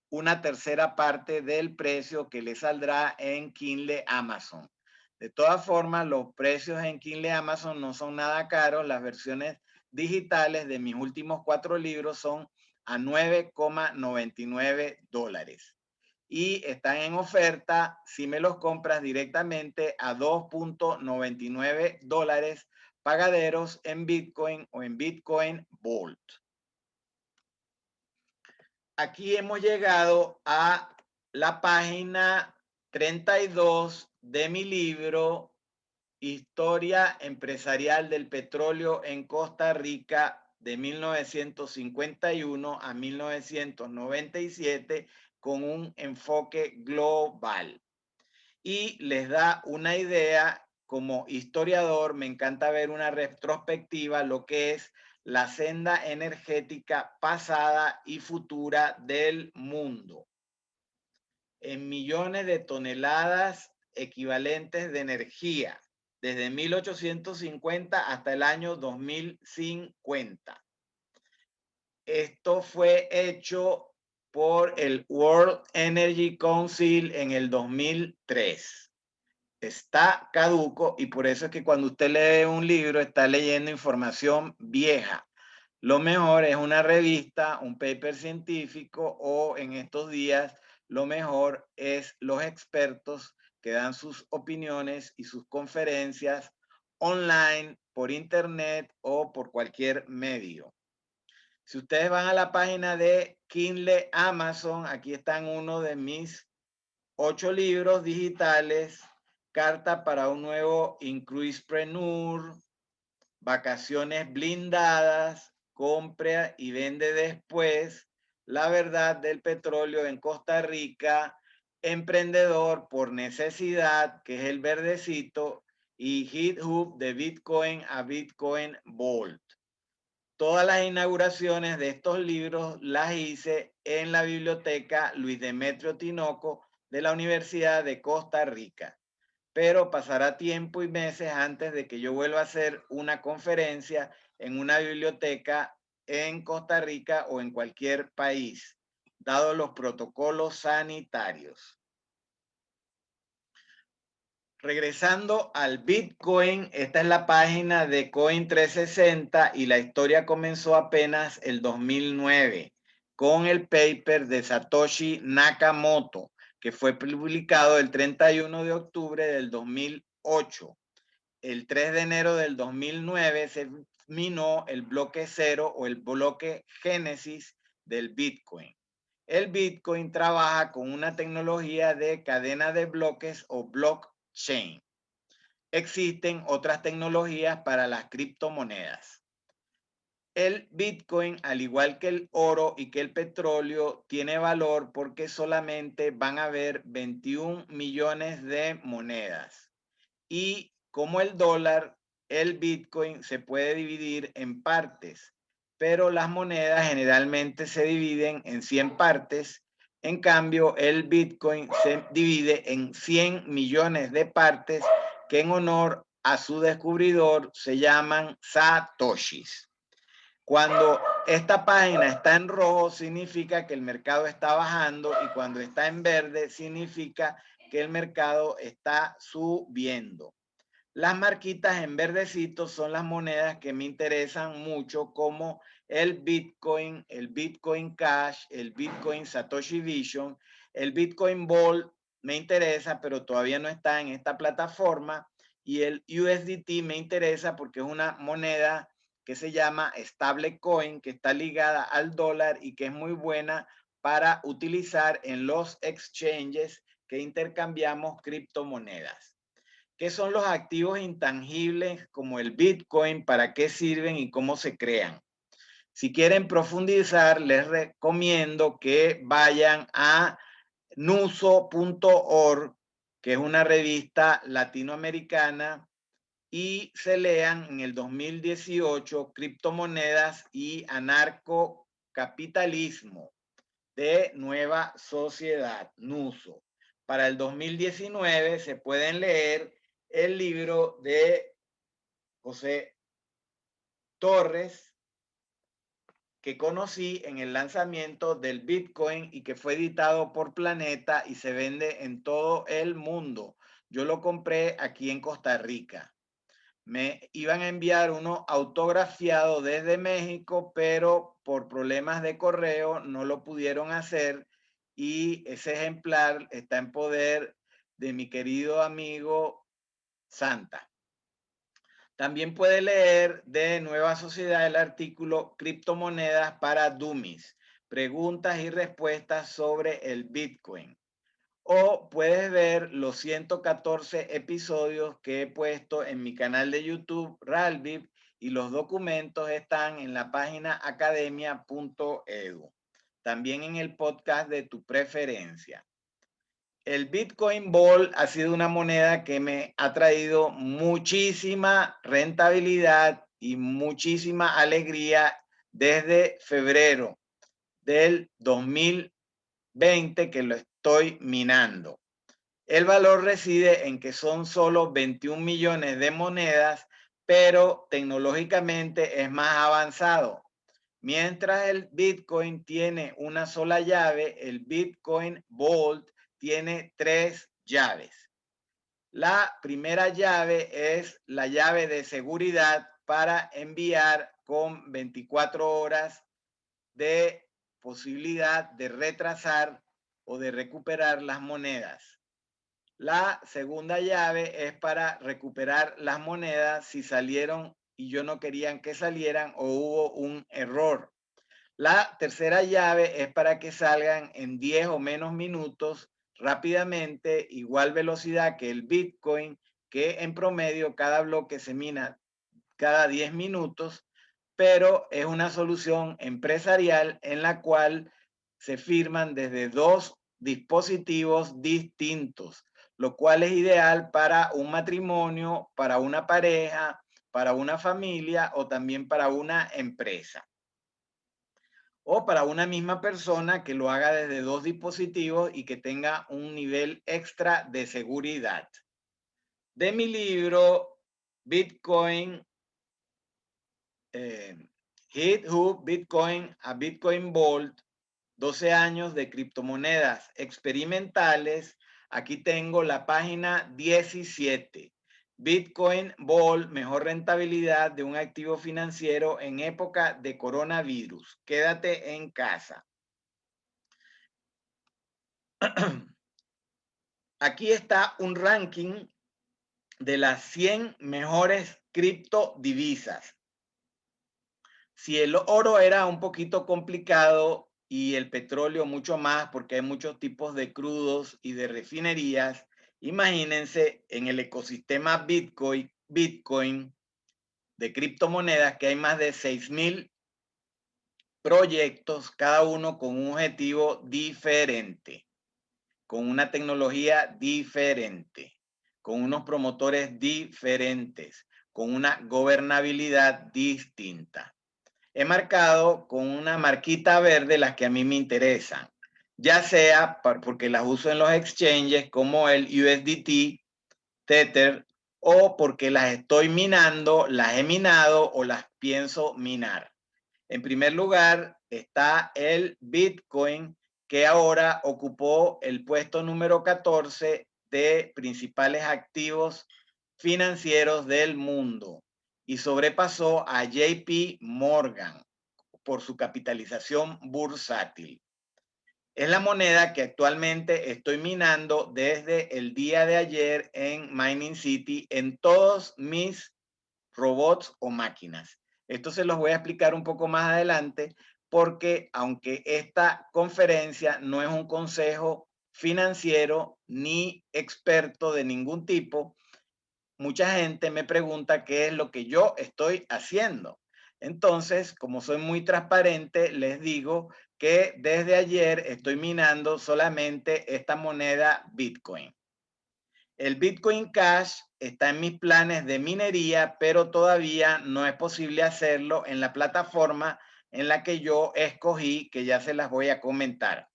una tercera parte del precio que le saldrá en Kindle Amazon. De todas formas, los precios en Kindle Amazon no son nada caros. Las versiones digitales de mis últimos 4 libros son a $9,99 y están en oferta si me los compras directamente a $2,99 pagaderos en Bitcoin o en Bitcoin Vault. Aquí hemos llegado a la página 32 de mi libro Historia Empresarial del Petróleo en Costa Rica de 1951 a 1997 con un enfoque global. Y les da una idea, como historiador me encanta ver una retrospectiva, lo que es la senda energética pasada y futura del mundo, en millones de toneladas equivalentes de energía, desde 1850 hasta el año 2050. Esto fue hecho por el World Energy Council en el 2003. Está caduco y por eso es que cuando usted lee un libro está leyendo información vieja. Lo mejor es una revista, un paper científico, o en estos días lo mejor es los expertos que dan sus opiniones y sus conferencias online, por internet o por cualquier medio. Si ustedes van a la página de Kindle Amazon, aquí están uno de mis 8 libros digitales: Carta para un nuevo Incruispreneur, Vacaciones blindadas, Compra y vende después, La verdad del petróleo en Costa Rica, Emprendedor por necesidad, que es el verdecito, y GitHub de Bitcoin a Bitcoin Vault. Todas las inauguraciones de estos libros las hice en la biblioteca Luis Demetrio Tinoco de la Universidad de Costa Rica, pero pasará tiempo y meses antes de que yo vuelva a hacer una conferencia en una biblioteca en Costa Rica o en cualquier país, dado los protocolos sanitarios. Regresando al Bitcoin, esta es la página de Coin360 y la historia comenzó apenas el 2009 con el paper de Satoshi Nakamoto, que fue publicado el 31 de octubre del 2008. El 3 de enero del 2009 se minó el bloque 0 o el bloque génesis del Bitcoin. El Bitcoin trabaja con una tecnología de cadena de bloques o blockchain. Existen otras tecnologías para las criptomonedas. El Bitcoin, al igual que el oro y que el petróleo, tiene valor porque solamente van a haber 21 millones de monedas. Y como el dólar, el Bitcoin se puede dividir en partes, pero las monedas generalmente se dividen en 100 partes. En cambio, el Bitcoin se divide en 100 millones de partes que en honor a su descubridor se llaman satoshis. Cuando esta página está en rojo, significa que el mercado está bajando, y cuando está en verde, significa que el mercado está subiendo. Las marquitas en verdecito son las monedas que me interesan mucho, como el Bitcoin Cash, el Bitcoin Satoshi Vision, el Bitcoin Vault me interesa, pero todavía no está en esta plataforma, y el USDT me interesa porque es una moneda que se llama stablecoin, que está ligada al dólar y que es muy buena para utilizar en los exchanges que intercambiamos criptomonedas. ¿Qué son los activos intangibles como el Bitcoin? ¿Para qué sirven y cómo se crean? Si quieren profundizar, les recomiendo que vayan a nuso.org, que es una revista latinoamericana, y se lean en el 2018 Criptomonedas y Anarcocapitalismo de Nueva Sociedad, NUSO. Para el 2019 se pueden leer el libro de José Torres, que conocí en el lanzamiento del Bitcoin y que fue editado por Planeta y se vende en todo el mundo. Yo lo compré aquí en Costa Rica. Me iban a enviar uno autografiado desde México, pero por problemas de correo no lo pudieron hacer y ese ejemplar está en poder de mi querido amigo Santa. También puede leer de Nueva Sociedad el artículo Criptomonedas para Dummies, preguntas y respuestas sobre el Bitcoin. O puedes ver los 114 episodios que he puesto en mi canal de YouTube, Ralvip, y los documentos están en la página academia.edu. También en el podcast de tu preferencia. El Bitcoin Ball ha sido una moneda que me ha traído muchísima rentabilidad y muchísima alegría desde febrero del 2020 que lo estoy minando. El valor reside en que son solo 21 millones de monedas, pero tecnológicamente es más avanzado. Mientras el Bitcoin tiene una sola llave, el Bitcoin Vault tiene 3 llaves. La primera llave es la llave de seguridad para enviar con 24 horas de posibilidad de retrasar o de recuperar las monedas. La segunda llave es para recuperar las monedas si salieron y yo no querían que salieran o hubo un error. La tercera llave es para que salgan en 10 o menos minutos rápidamente, igual velocidad que el Bitcoin, que en promedio cada bloque se mina cada 10 minutos, pero es una solución empresarial en la cual se firman desde 2 dispositivos distintos, lo cual es ideal para un matrimonio, para una pareja, para una familia o también para una empresa. O para una misma persona que lo haga desde 2 dispositivos y que tenga un nivel extra de seguridad. De mi libro Bitcoin, Hit Hoop Bitcoin a Bitcoin Vault, 12 años de criptomonedas experimentales. Aquí tengo la página 17. Bitcoin Vault, mejor rentabilidad de un activo financiero en época de coronavirus. Quédate en casa. Aquí está un ranking de las 100 mejores criptodivisas. Si el oro era un poquito complicado y el petróleo mucho más, porque hay muchos tipos de crudos y de refinerías, imagínense en el ecosistema Bitcoin de criptomonedas que hay más de 6,000 proyectos, cada uno con un objetivo diferente, con una tecnología diferente, con unos promotores diferentes, con una gobernabilidad distinta. He marcado con una marquita verde las que a mí me interesan, ya sea porque las uso en los exchanges como el USDT, Tether, o porque las estoy minando, las he minado o las pienso minar. En primer lugar está el Bitcoin, que ahora ocupó el puesto número 14 de principales activos financieros del mundo y sobrepasó a JP Morgan por su capitalización bursátil. Es la moneda que actualmente estoy minando desde el día de ayer en Mining City en todos mis robots o máquinas. Esto se los voy a explicar un poco más adelante porque aunque esta conferencia no es un consejo financiero ni experto de ningún tipo, mucha gente me pregunta qué es lo que yo estoy haciendo. Entonces, como soy muy transparente, les digo que desde ayer estoy minando solamente esta moneda Bitcoin. El Bitcoin Cash está en mis planes de minería, pero todavía no es posible hacerlo en la plataforma en la que yo escogí, que ya se las voy a comentar.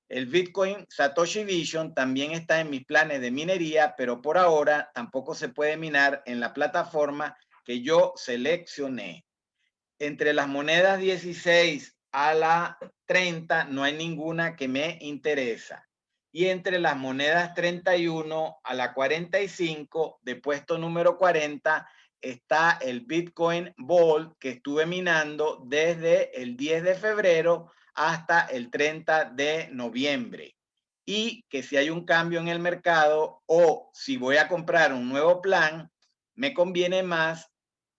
El Bitcoin Satoshi Vision también está en mis planes de minería, pero por ahora tampoco se puede minar en la plataforma que yo seleccioné. Entre las monedas 16 a la 30 no hay ninguna que me interesa. Y entre las monedas 31 a la 45 de puesto número 40 está el Bitcoin Vault que estuve minando desde el 10 de febrero hasta el 30 de noviembre. Y que si hay un cambio en el mercado o si voy a comprar un nuevo plan, me conviene más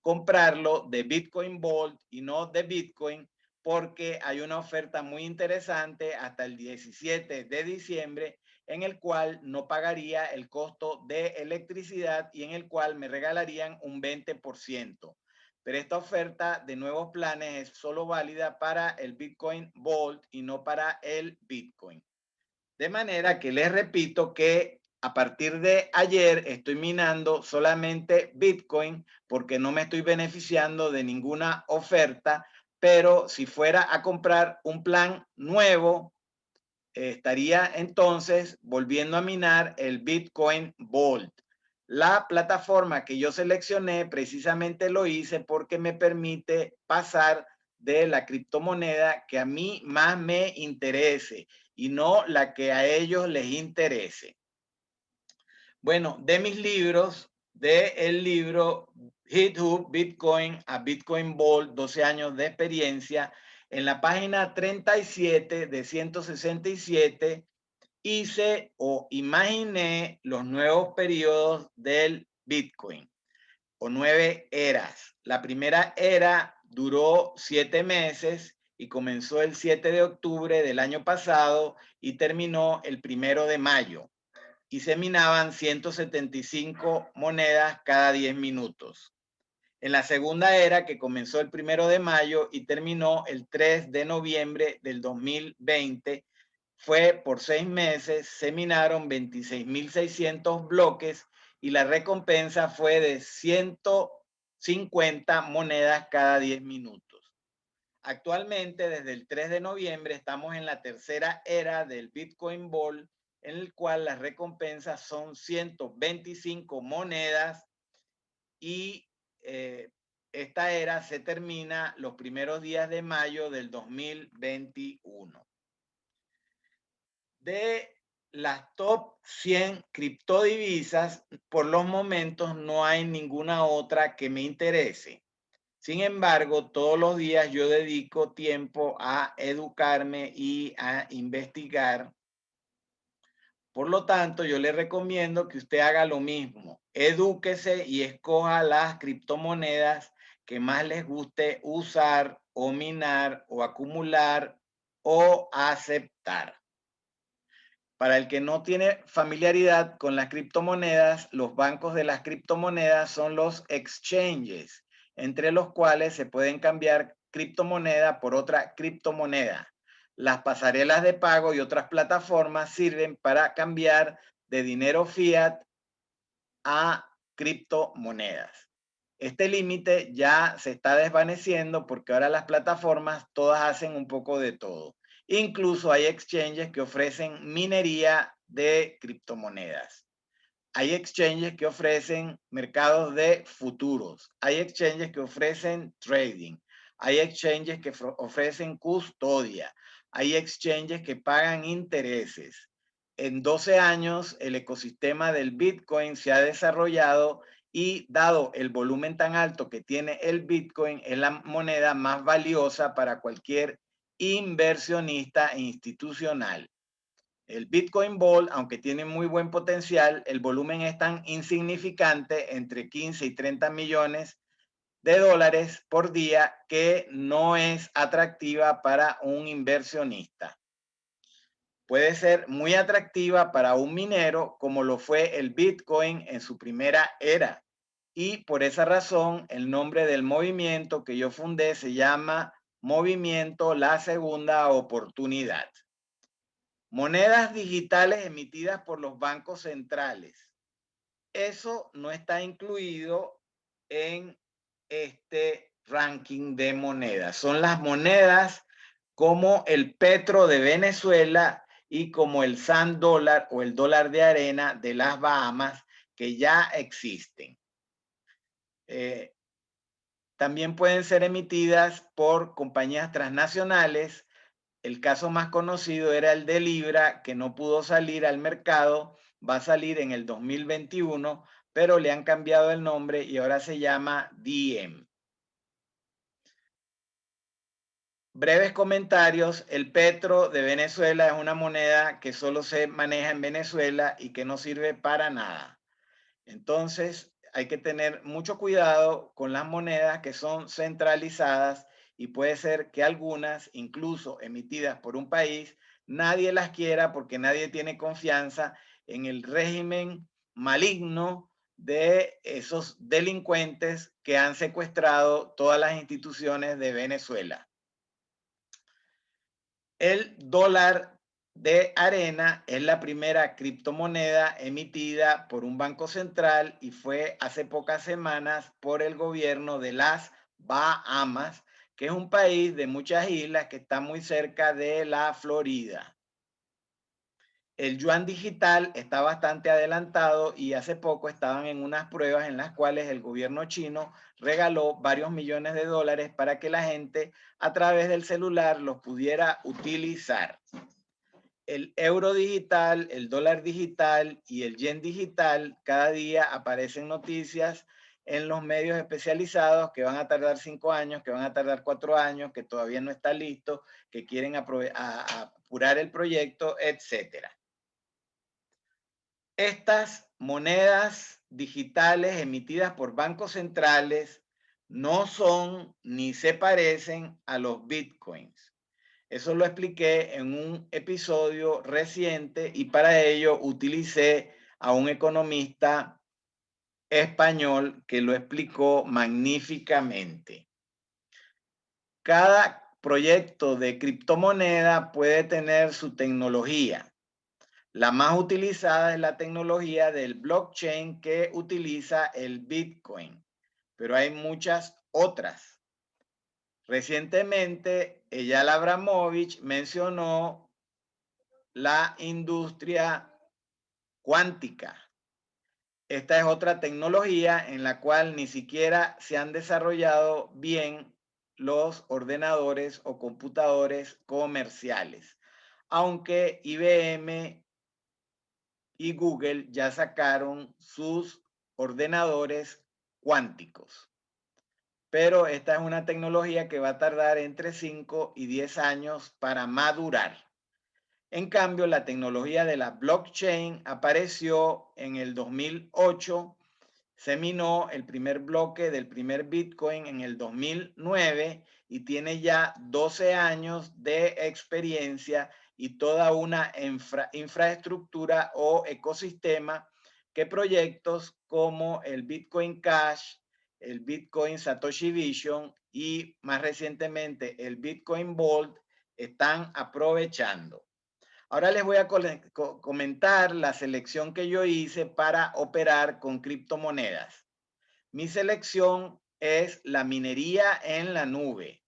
comprarlo de Bitcoin Vault y no de Bitcoin, porque hay una oferta muy interesante hasta el 17 de diciembre en el cual no pagaría el costo de electricidad y en el cual me regalarían un 20%. Pero esta oferta de nuevos planes es solo válida para el Bitcoin Vault y no para el Bitcoin. De manera que les repito que a partir de ayer estoy minando solamente Bitcoin porque no me estoy beneficiando de ninguna oferta, pero si fuera a comprar un plan nuevo, estaría entonces volviendo a minar el Bitcoin Vault. La plataforma que yo seleccioné precisamente lo hice porque me permite pasar de la criptomoneda que a mí más me interese y no la que a ellos les interese. Bueno, de mis libros, el libro GitHub Bitcoin a Bitcoin Vault, 12 años de experiencia, en la página 37 de 167 hice o imaginé los nuevos periodos del Bitcoin o 9 eras. La primera era duró 7 meses y comenzó el 7 de octubre del año pasado y terminó el 1 de mayo. Y se minaban 175 monedas cada 10 minutos. En la segunda era, que comenzó el 1 de mayo y terminó el 3 de noviembre del 2020, fue por 6 meses, se minaron 26.600 bloques y la recompensa fue de 150 monedas cada 10 minutos. Actualmente, desde el 3 de noviembre, estamos en la tercera era del Bitcoin Vault, en el cual las recompensas son 125 monedas y esta era se termina los primeros días de mayo del 2021. De las top 100 criptodivisas, por los momentos no hay ninguna otra que me interese. Sin embargo, todos los días yo dedico tiempo a educarme y a investigar. Por lo tanto, yo le recomiendo que usted haga lo mismo. Edúquese y escoja las criptomonedas que más les guste usar o minar o acumular o aceptar. Para el que no tiene familiaridad con las criptomonedas, los bancos de las criptomonedas son los exchanges, entre los cuales se pueden cambiar criptomoneda por otra criptomoneda. Las pasarelas de pago y otras plataformas sirven para cambiar de dinero fiat a criptomonedas. Este límite ya se está desvaneciendo porque ahora las plataformas todas hacen un poco de todo. Incluso hay exchanges que ofrecen minería de criptomonedas. Hay exchanges que ofrecen mercados de futuros. Hay exchanges que ofrecen trading. Hay exchanges que ofrecen custodia. Hay exchanges que pagan intereses. En 12 años, el ecosistema del Bitcoin se ha desarrollado y dado el volumen tan alto que tiene el Bitcoin, es la moneda más valiosa para cualquier inversionista institucional. El Bitcoin Vault, aunque tiene muy buen potencial, el volumen es tan insignificante, entre 15 y 30 millones de dólares por día, que no es atractiva para un inversionista. Puede ser muy atractiva para un minero, como lo fue el Bitcoin en su primera era. Y por esa razón, el nombre del movimiento que yo fundé se llama movimiento, la segunda oportunidad. Monedas digitales emitidas por los bancos centrales. Eso no está incluido en este ranking de monedas. Son las monedas como el petro de Venezuela y como el sand dólar o el dólar de arena de las Bahamas, que ya existen. También pueden ser emitidas por compañías transnacionales. El caso más conocido era el de Libra, que no pudo salir al mercado. Va a salir en el 2021, pero le han cambiado el nombre y ahora se llama Diem. Breves comentarios. El petro de Venezuela es una moneda que solo se maneja en Venezuela y que no sirve para nada. Entonces, hay que tener mucho cuidado con las monedas que son centralizadas y puede ser que algunas, incluso emitidas por un país, nadie las quiera porque nadie tiene confianza en el régimen maligno de esos delincuentes que han secuestrado todas las instituciones de Venezuela. El dólar de arena es la primera criptomoneda emitida por un banco central y fue hace pocas semanas por el gobierno de las Bahamas, que es un país de muchas islas que está muy cerca de la Florida. El yuan digital está bastante adelantado y hace poco estaban en unas pruebas en las cuales el gobierno chino regaló varios millones de dólares para que la gente a través del celular los pudiera utilizar. El euro digital, el dólar digital y el yen digital, cada día aparecen noticias en los medios especializados que van a tardar 5 años, que van a tardar 4 años, que todavía no está listo, que quieren apurar el proyecto, etcétera. Estas monedas digitales emitidas por bancos centrales no son ni se parecen a los bitcoins. Eso lo expliqué en un episodio reciente y para ello utilicé a un economista español que lo explicó magníficamente. Cada proyecto de criptomoneda puede tener su tecnología. La más utilizada es la tecnología del blockchain que utiliza el Bitcoin, pero hay muchas otras. Recientemente, Eyal Abramovich mencionó la industria cuántica. Esta es otra tecnología en la cual ni siquiera se han desarrollado bien los ordenadores o computadores comerciales, aunque IBM y Google ya sacaron sus ordenadores cuánticos. Pero esta es una tecnología que va a tardar entre 5 y 10 años para madurar. En cambio, la tecnología de la blockchain apareció en el 2008, se minó el primer bloque del primer Bitcoin en el 2009 y tiene ya 12 años de experiencia y toda una infraestructura o ecosistema que proyectos como el Bitcoin Cash, el Bitcoin Satoshi Vision y más recientemente el Bitcoin Vault están aprovechando. Ahora les voy a comentar la selección que yo hice para operar con criptomonedas. Mi selección es la minería en la nube.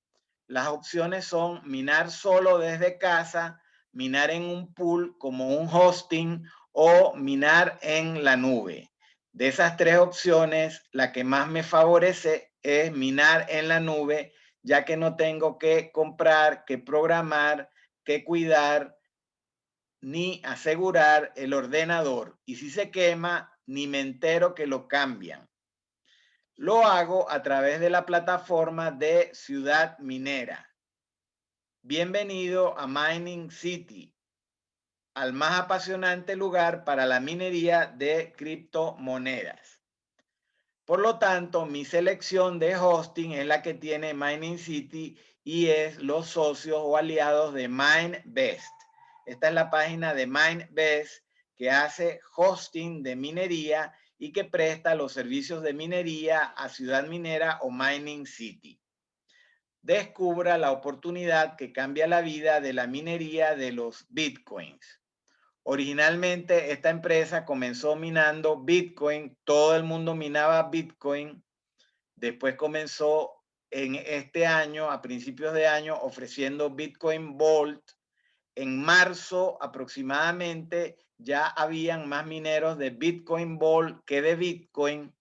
Las opciones son minar solo desde casa, minar en un pool como un hosting o minar en la nube. De esas tres opciones, la que más me favorece es minar en la nube, ya que no tengo que comprar, que programar, que cuidar, ni asegurar el ordenador. Y si se quema, ni me entero que lo cambian. Lo hago a través de la plataforma de Ciudad Minera. Bienvenido a Mining City, al más apasionante lugar para la minería de criptomonedas. Por lo tanto, mi selección de hosting es la que tiene Mining City y es los socios o aliados de MineBest. Esta es la página de MineBest que hace hosting de minería y que presta los servicios de minería a Ciudad Minera o Mining City. descubra la oportunidad que cambia la vida de la minería de los bitcoins. Originalmente esta empresa comenzó minando Bitcoin, todo el mundo minaba Bitcoin, después comenzó en este año, a principios de año, ofreciendo Bitcoin Vault. En marzo aproximadamente ya habían más mineros de Bitcoin Vault que de Bitcoin,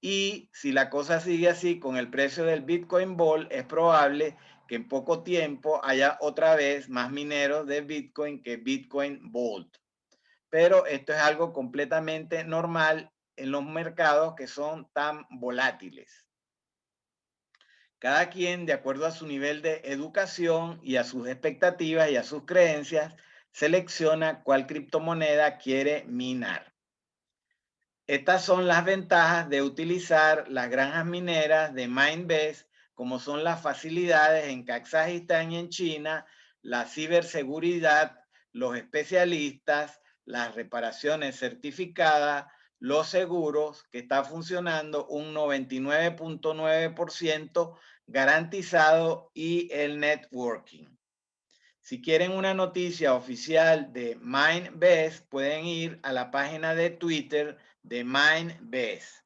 y si la cosa sigue así con el precio del Bitcoin Vault, es probable que en poco tiempo haya otra vez más mineros de Bitcoin que Bitcoin Vault. Pero esto es algo completamente normal en los mercados que son tan volátiles. Cada quien, de acuerdo a su nivel de educación y a sus expectativas y a sus creencias, selecciona cuál criptomoneda quiere minar. Estas son las ventajas de utilizar las granjas mineras de Minebase, como son las facilidades en Kazajistán y en China, la ciberseguridad, los especialistas, las reparaciones certificadas, los seguros, que está funcionando un 99.9% garantizado, y el networking. Si quieren una noticia oficial de Minebase, pueden ir a la página de Twitter de Minebase.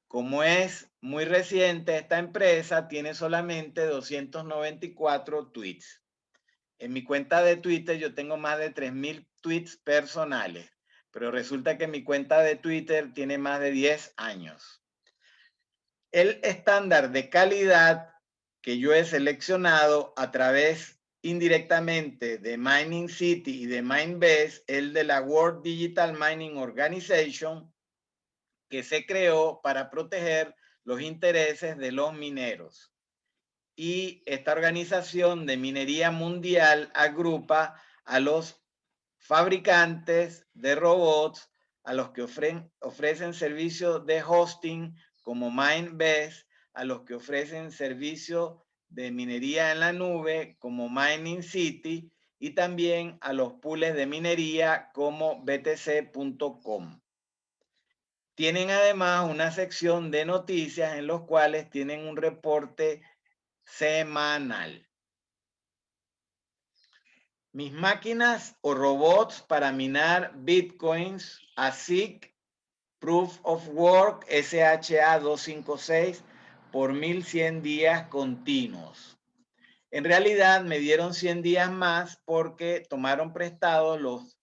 Como es muy reciente, esta empresa tiene solamente 294 tweets. En mi cuenta de Twitter yo tengo más de 3.000 tweets personales, pero resulta que mi cuenta de Twitter tiene más de 10 años. El estándar de calidad que yo he seleccionado a través indirectamente de Mining City y de Minebase, el de la World Digital Mining Organization, que se creó para proteger los intereses de los mineros. Y esta organización de minería mundial agrupa a los fabricantes de robots, a los que ofrecen servicios de hosting como Minebase, a los que ofrecen servicios de minería en la nube como Mining City, y también a los pools de minería como btc.com. Tienen además una sección de noticias en los cuales tienen un reporte semanal. Mis máquinas o robots para minar bitcoins, ASIC Proof of Work SHA-256 por 1100 días continuos. En realidad me dieron 100 días más porque tomaron prestados los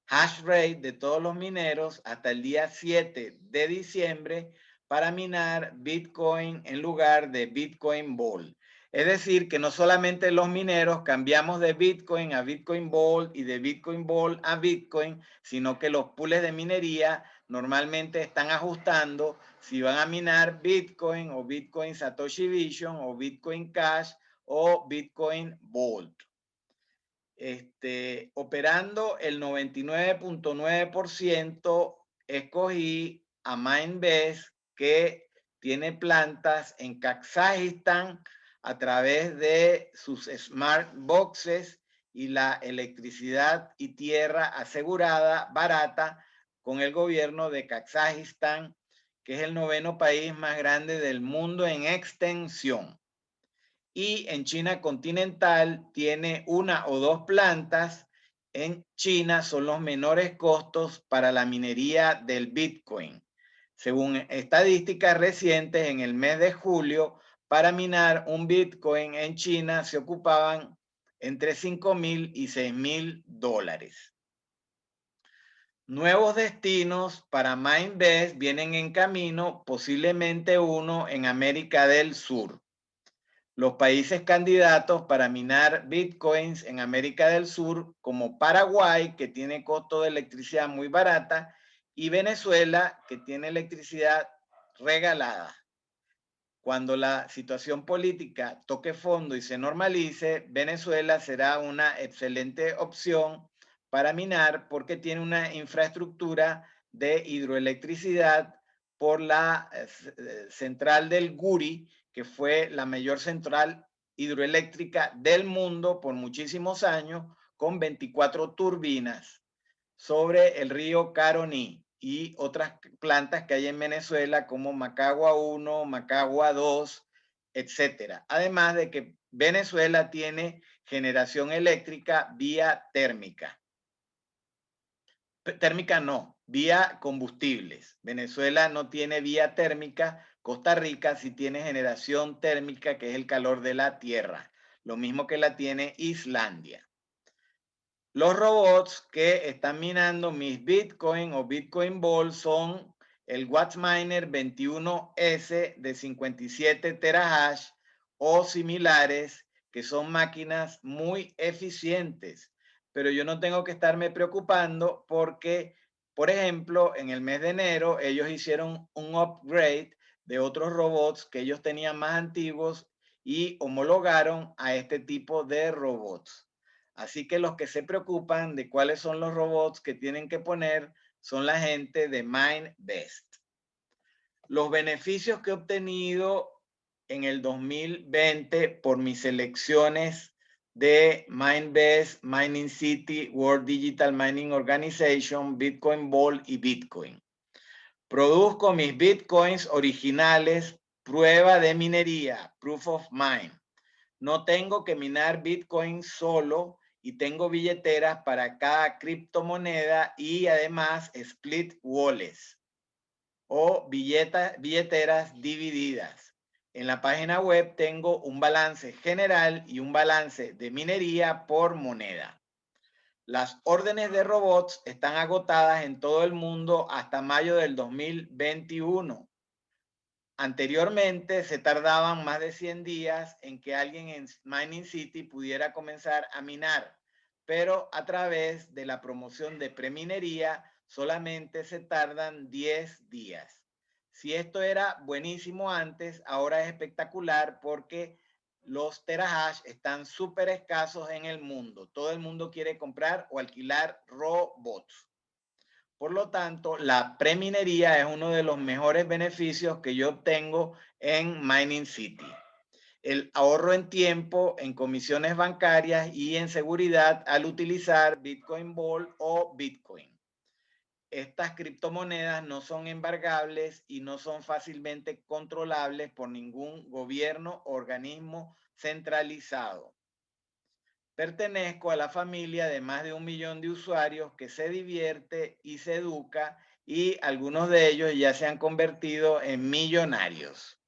hash rate de todos los mineros hasta el día 7 de diciembre para minar Bitcoin en lugar de Bitcoin Vault. Es decir, que no solamente los mineros cambiamos de Bitcoin a Bitcoin Vault y de Bitcoin Vault a Bitcoin, sino que los pools de minería normalmente están ajustando si van a minar Bitcoin o Bitcoin Satoshi Vision o Bitcoin Cash o Bitcoin Vault. Operando el 99.9%, escogí a Minebase, que tiene plantas en Kazajistán a través de sus smart boxes y la electricidad y tierra asegurada barata con el gobierno de Kazajistán, que es el 9º país más grande del mundo en extensión. Y en China continental tiene 1 o 2 plantas. En China son los menores costos para la minería del Bitcoin. Según estadísticas recientes, en el mes de julio, para minar un Bitcoin en China se ocupaban entre $5,000 y $6,000. Nuevos destinos para Minebase vienen en camino, posiblemente uno en América del Sur. Los países candidatos para minar bitcoins en América del Sur, como Paraguay, que tiene costo de electricidad muy barata, y Venezuela, que tiene electricidad regalada. Cuando la situación política toque fondo y se normalice, Venezuela será una excelente opción para minar porque tiene una infraestructura de hidroelectricidad por la central del Guri, que fue la mayor central hidroeléctrica del mundo por muchísimos años, con 24 turbinas sobre el río Caroní y otras plantas que hay en Venezuela como Macagua 1, Macagua 2 etcétera. Además de que Venezuela tiene generación eléctrica vía térmica. Térmica no, vía combustibles. Venezuela no tiene vía térmica. Costa Rica sí tiene generación térmica, que es el calor de la tierra. Lo mismo que la tiene Islandia. Los robots que están minando mis Bitcoin o Bitcoin Ball son el Watchminer 21S de 57 terahash o similares, que son máquinas muy eficientes. Pero yo no tengo que estarme preocupando porque, por ejemplo, en el mes de enero ellos hicieron un upgrade de otros robots que ellos tenían más antiguos y homologaron a este tipo de robots. Así que los que se preocupan de cuáles son los robots que tienen que poner son la gente de MindBest. Los beneficios que he obtenido en el 2020 por mis selecciones de MindBest, Mining City, World Digital Mining Organization, Bitcoin Ball y Bitcoin. Produzco mis Bitcoins originales, prueba de minería, Proof of Mine. No tengo que minar Bitcoin solo y tengo billeteras para cada criptomoneda y además split wallets o billeteras divididas. En la página web tengo un balance general y un balance de minería por moneda. Las órdenes de robots están agotadas en todo el mundo hasta mayo del 2021. Anteriormente se tardaban más de 100 días en que alguien en Mining City pudiera comenzar a minar, pero a través de la promoción de preminería solamente se tardan 10 días. Si esto era buenísimo antes, ahora es espectacular porque los terahash están súper escasos en el mundo. Todo el mundo quiere comprar o alquilar robots. Por lo tanto, la preminería es uno de los mejores beneficios que yo obtengo en Mining City. El ahorro en tiempo, en comisiones bancarias y en seguridad al utilizar Bitcoin Ball o Bitcoin. Estas criptomonedas no son embargables y no son fácilmente controlables por ningún gobierno o organismo centralizado. Pertenezco a la familia de más de 1 millón de usuarios que se divierte y se educa y algunos de ellos ya se han convertido en millonarios.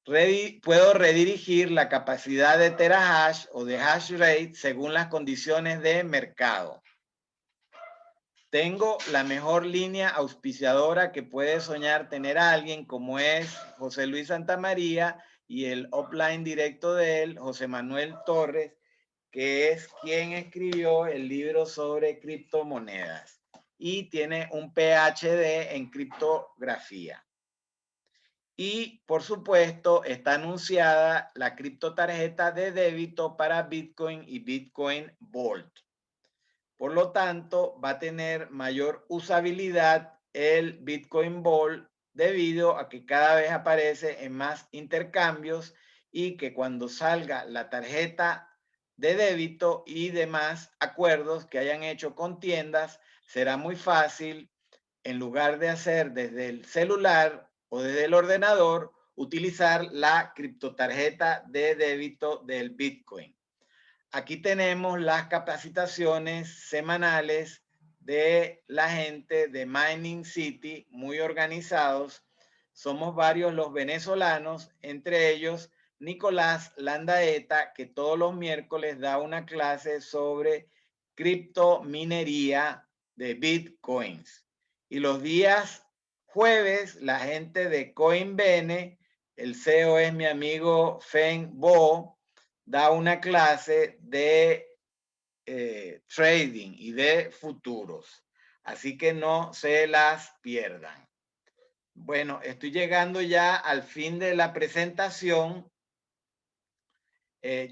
Puedo redirigir la capacidad de terahash o de hash rate según las condiciones de mercado. Tengo la mejor línea auspiciadora que puede soñar tener a alguien, como es José Luis Santamaría, y el offline directo de él, José Manuel Torres, que es quien escribió el libro sobre criptomonedas y tiene un PhD en criptografía. Y por supuesto está anunciada la criptotarjeta de débito para Bitcoin y Bitcoin Vault. Por lo tanto, va a tener mayor usabilidad el Bitcoin Vault debido a que cada vez aparece en más intercambios y que cuando salga la tarjeta de débito y demás acuerdos que hayan hecho con tiendas, será muy fácil, en lugar de hacer desde el celular o desde el ordenador, utilizar la criptotarjeta de débito del Bitcoin. Aquí tenemos las capacitaciones semanales de la gente de Mining City, muy organizados. Somos varios los venezolanos, entre ellos Nicolás Landaeta, que todos los miércoles da una clase sobre criptominería de Bitcoins. Y los días jueves, la gente de Coinbene, el CEO es mi amigo Feng Bo, da una clase de trading y de futuros. Así que no se las pierdan. Bueno, estoy llegando ya al fin de la presentación.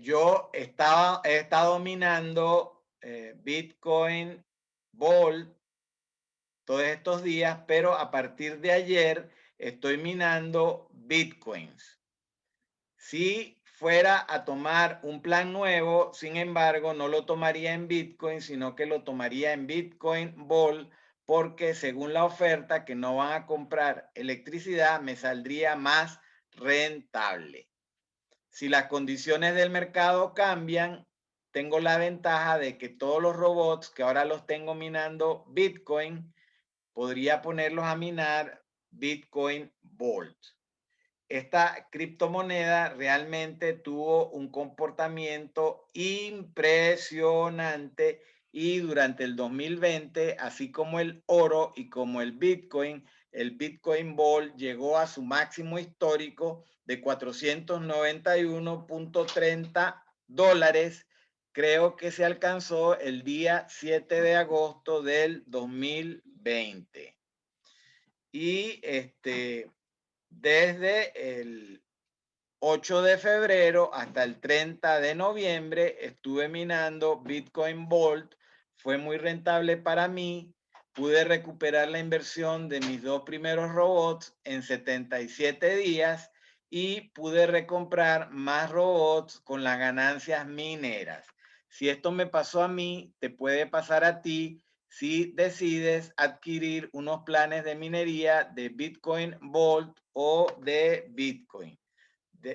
Yo he estado minando Bitcoin Ball todos estos días, pero a partir de ayer estoy minando Bitcoins. Si fuera a tomar un plan nuevo, sin embargo, no lo tomaría en Bitcoin, sino que lo tomaría en Bitcoin Ball, porque según la oferta que no van a comprar electricidad, me saldría más rentable. Si las condiciones del mercado cambian, tengo la ventaja de que todos los robots que ahora los tengo minando Bitcoin, podría ponerlos a minar Bitcoin Vault. Esta criptomoneda realmente tuvo un comportamiento impresionante y durante el 2020, así como el oro y como el Bitcoin Vault llegó a su máximo histórico de 491.30 dólares. Creo que se alcanzó el día 7 de agosto del 2020. Y desde el 8 de febrero hasta el 30 de noviembre estuve minando Bitcoin Vault. Fue muy rentable para mí. Pude recuperar la inversión de mis 2 primeros robots en 77 días y pude recomprar más robots con las ganancias mineras. Si esto me pasó a mí, te puede pasar a ti si decides adquirir unos planes de minería de Bitcoin Vault o de Bitcoin,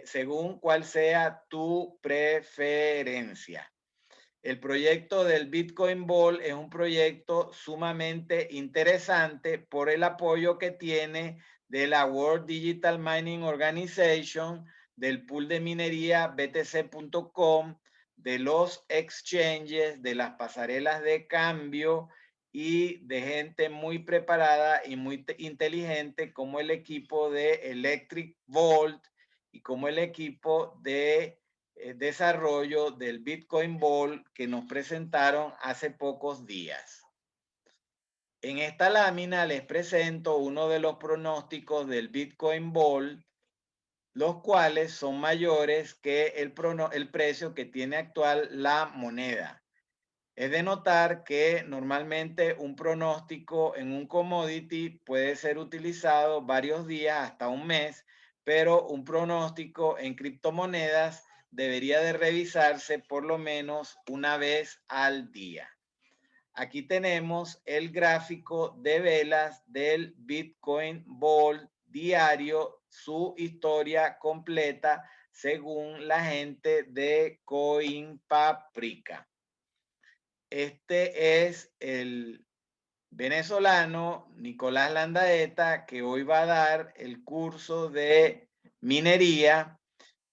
según cuál sea tu preferencia. El proyecto del Bitcoin Vault es un proyecto sumamente interesante por el apoyo que tiene de la World Digital Mining Organization, del pool de minería BTC.com, de los exchanges, de las pasarelas de cambio y de gente muy preparada y muy inteligente como el equipo de Electric Vault y como el equipo de desarrollo del Bitcoin Vault que nos presentaron hace pocos días. En esta lámina les presento uno de los pronósticos del Bitcoin Vault, los cuales son mayores que el precio que tiene actual la moneda. Es de notar que normalmente un pronóstico en un commodity puede ser utilizado varios días hasta un mes, pero un pronóstico en criptomonedas debería de revisarse por lo menos una vez al día. Aquí tenemos el gráfico de velas del Bitcoin Vault diario, su historia completa según la gente de CoinPaprika. Este es el venezolano Nicolás Landaeta, que hoy va a dar el curso de minería,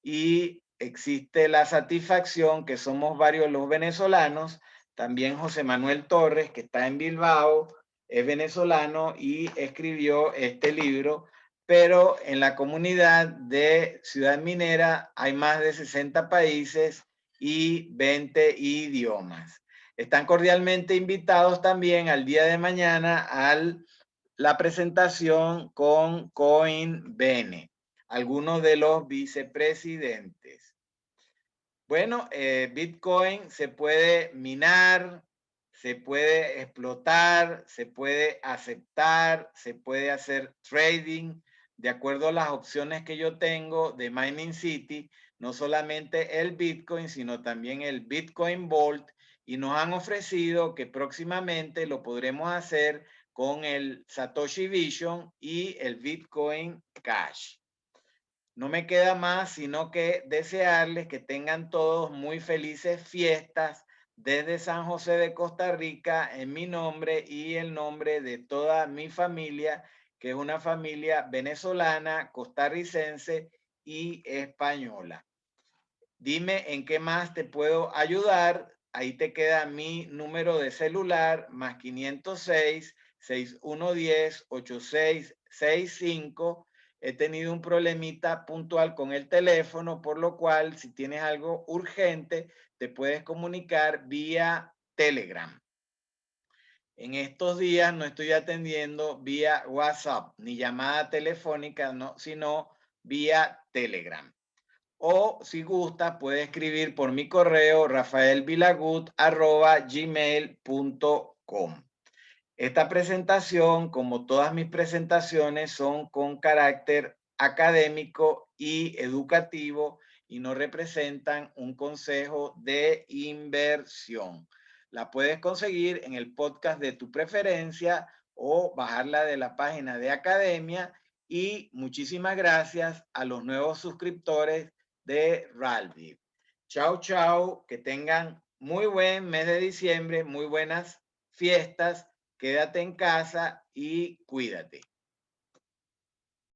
y existe la satisfacción que somos varios los venezolanos. También José Manuel Torres, que está en Bilbao, es venezolano y escribió este libro, pero en la comunidad de Ciudad Minera hay más de 60 países y 20 idiomas. Están cordialmente invitados también al día de mañana a la presentación con Coinbene, algunos de los vicepresidentes. Bueno, Bitcoin se puede minar, se puede explotar, se puede aceptar, se puede hacer trading, de acuerdo a las opciones que yo tengo de Mining City, no solamente el Bitcoin, sino también el Bitcoin Vault, y nos han ofrecido que próximamente lo podremos hacer con el Satoshi Vision y el Bitcoin Cash. No me queda más sino que desearles que tengan todos muy felices fiestas desde San José de Costa Rica, en mi nombre y el nombre de toda mi familia, que es una familia venezolana, costarricense y española. Dime en qué más te puedo ayudar. Ahí te queda mi número de celular, más 506-6110-8665. He tenido un problemita puntual con el teléfono, por lo cual, si tienes algo urgente, te puedes comunicar vía Telegram. En estos días no estoy atendiendo vía WhatsApp ni llamada telefónica, no, sino vía Telegram. O si gusta, puede escribir por mi correo rafaelvilagut@gmail.com. Esta presentación, como todas mis presentaciones, son con carácter académico y educativo y no representan un consejo de inversión. La puedes conseguir en el podcast de tu preferencia o bajarla de la página de Academia. Y muchísimas gracias a los nuevos suscriptores de Ralphie. Chao, chao. Que tengan muy buen mes de diciembre, muy buenas fiestas. Quédate en casa y cuídate.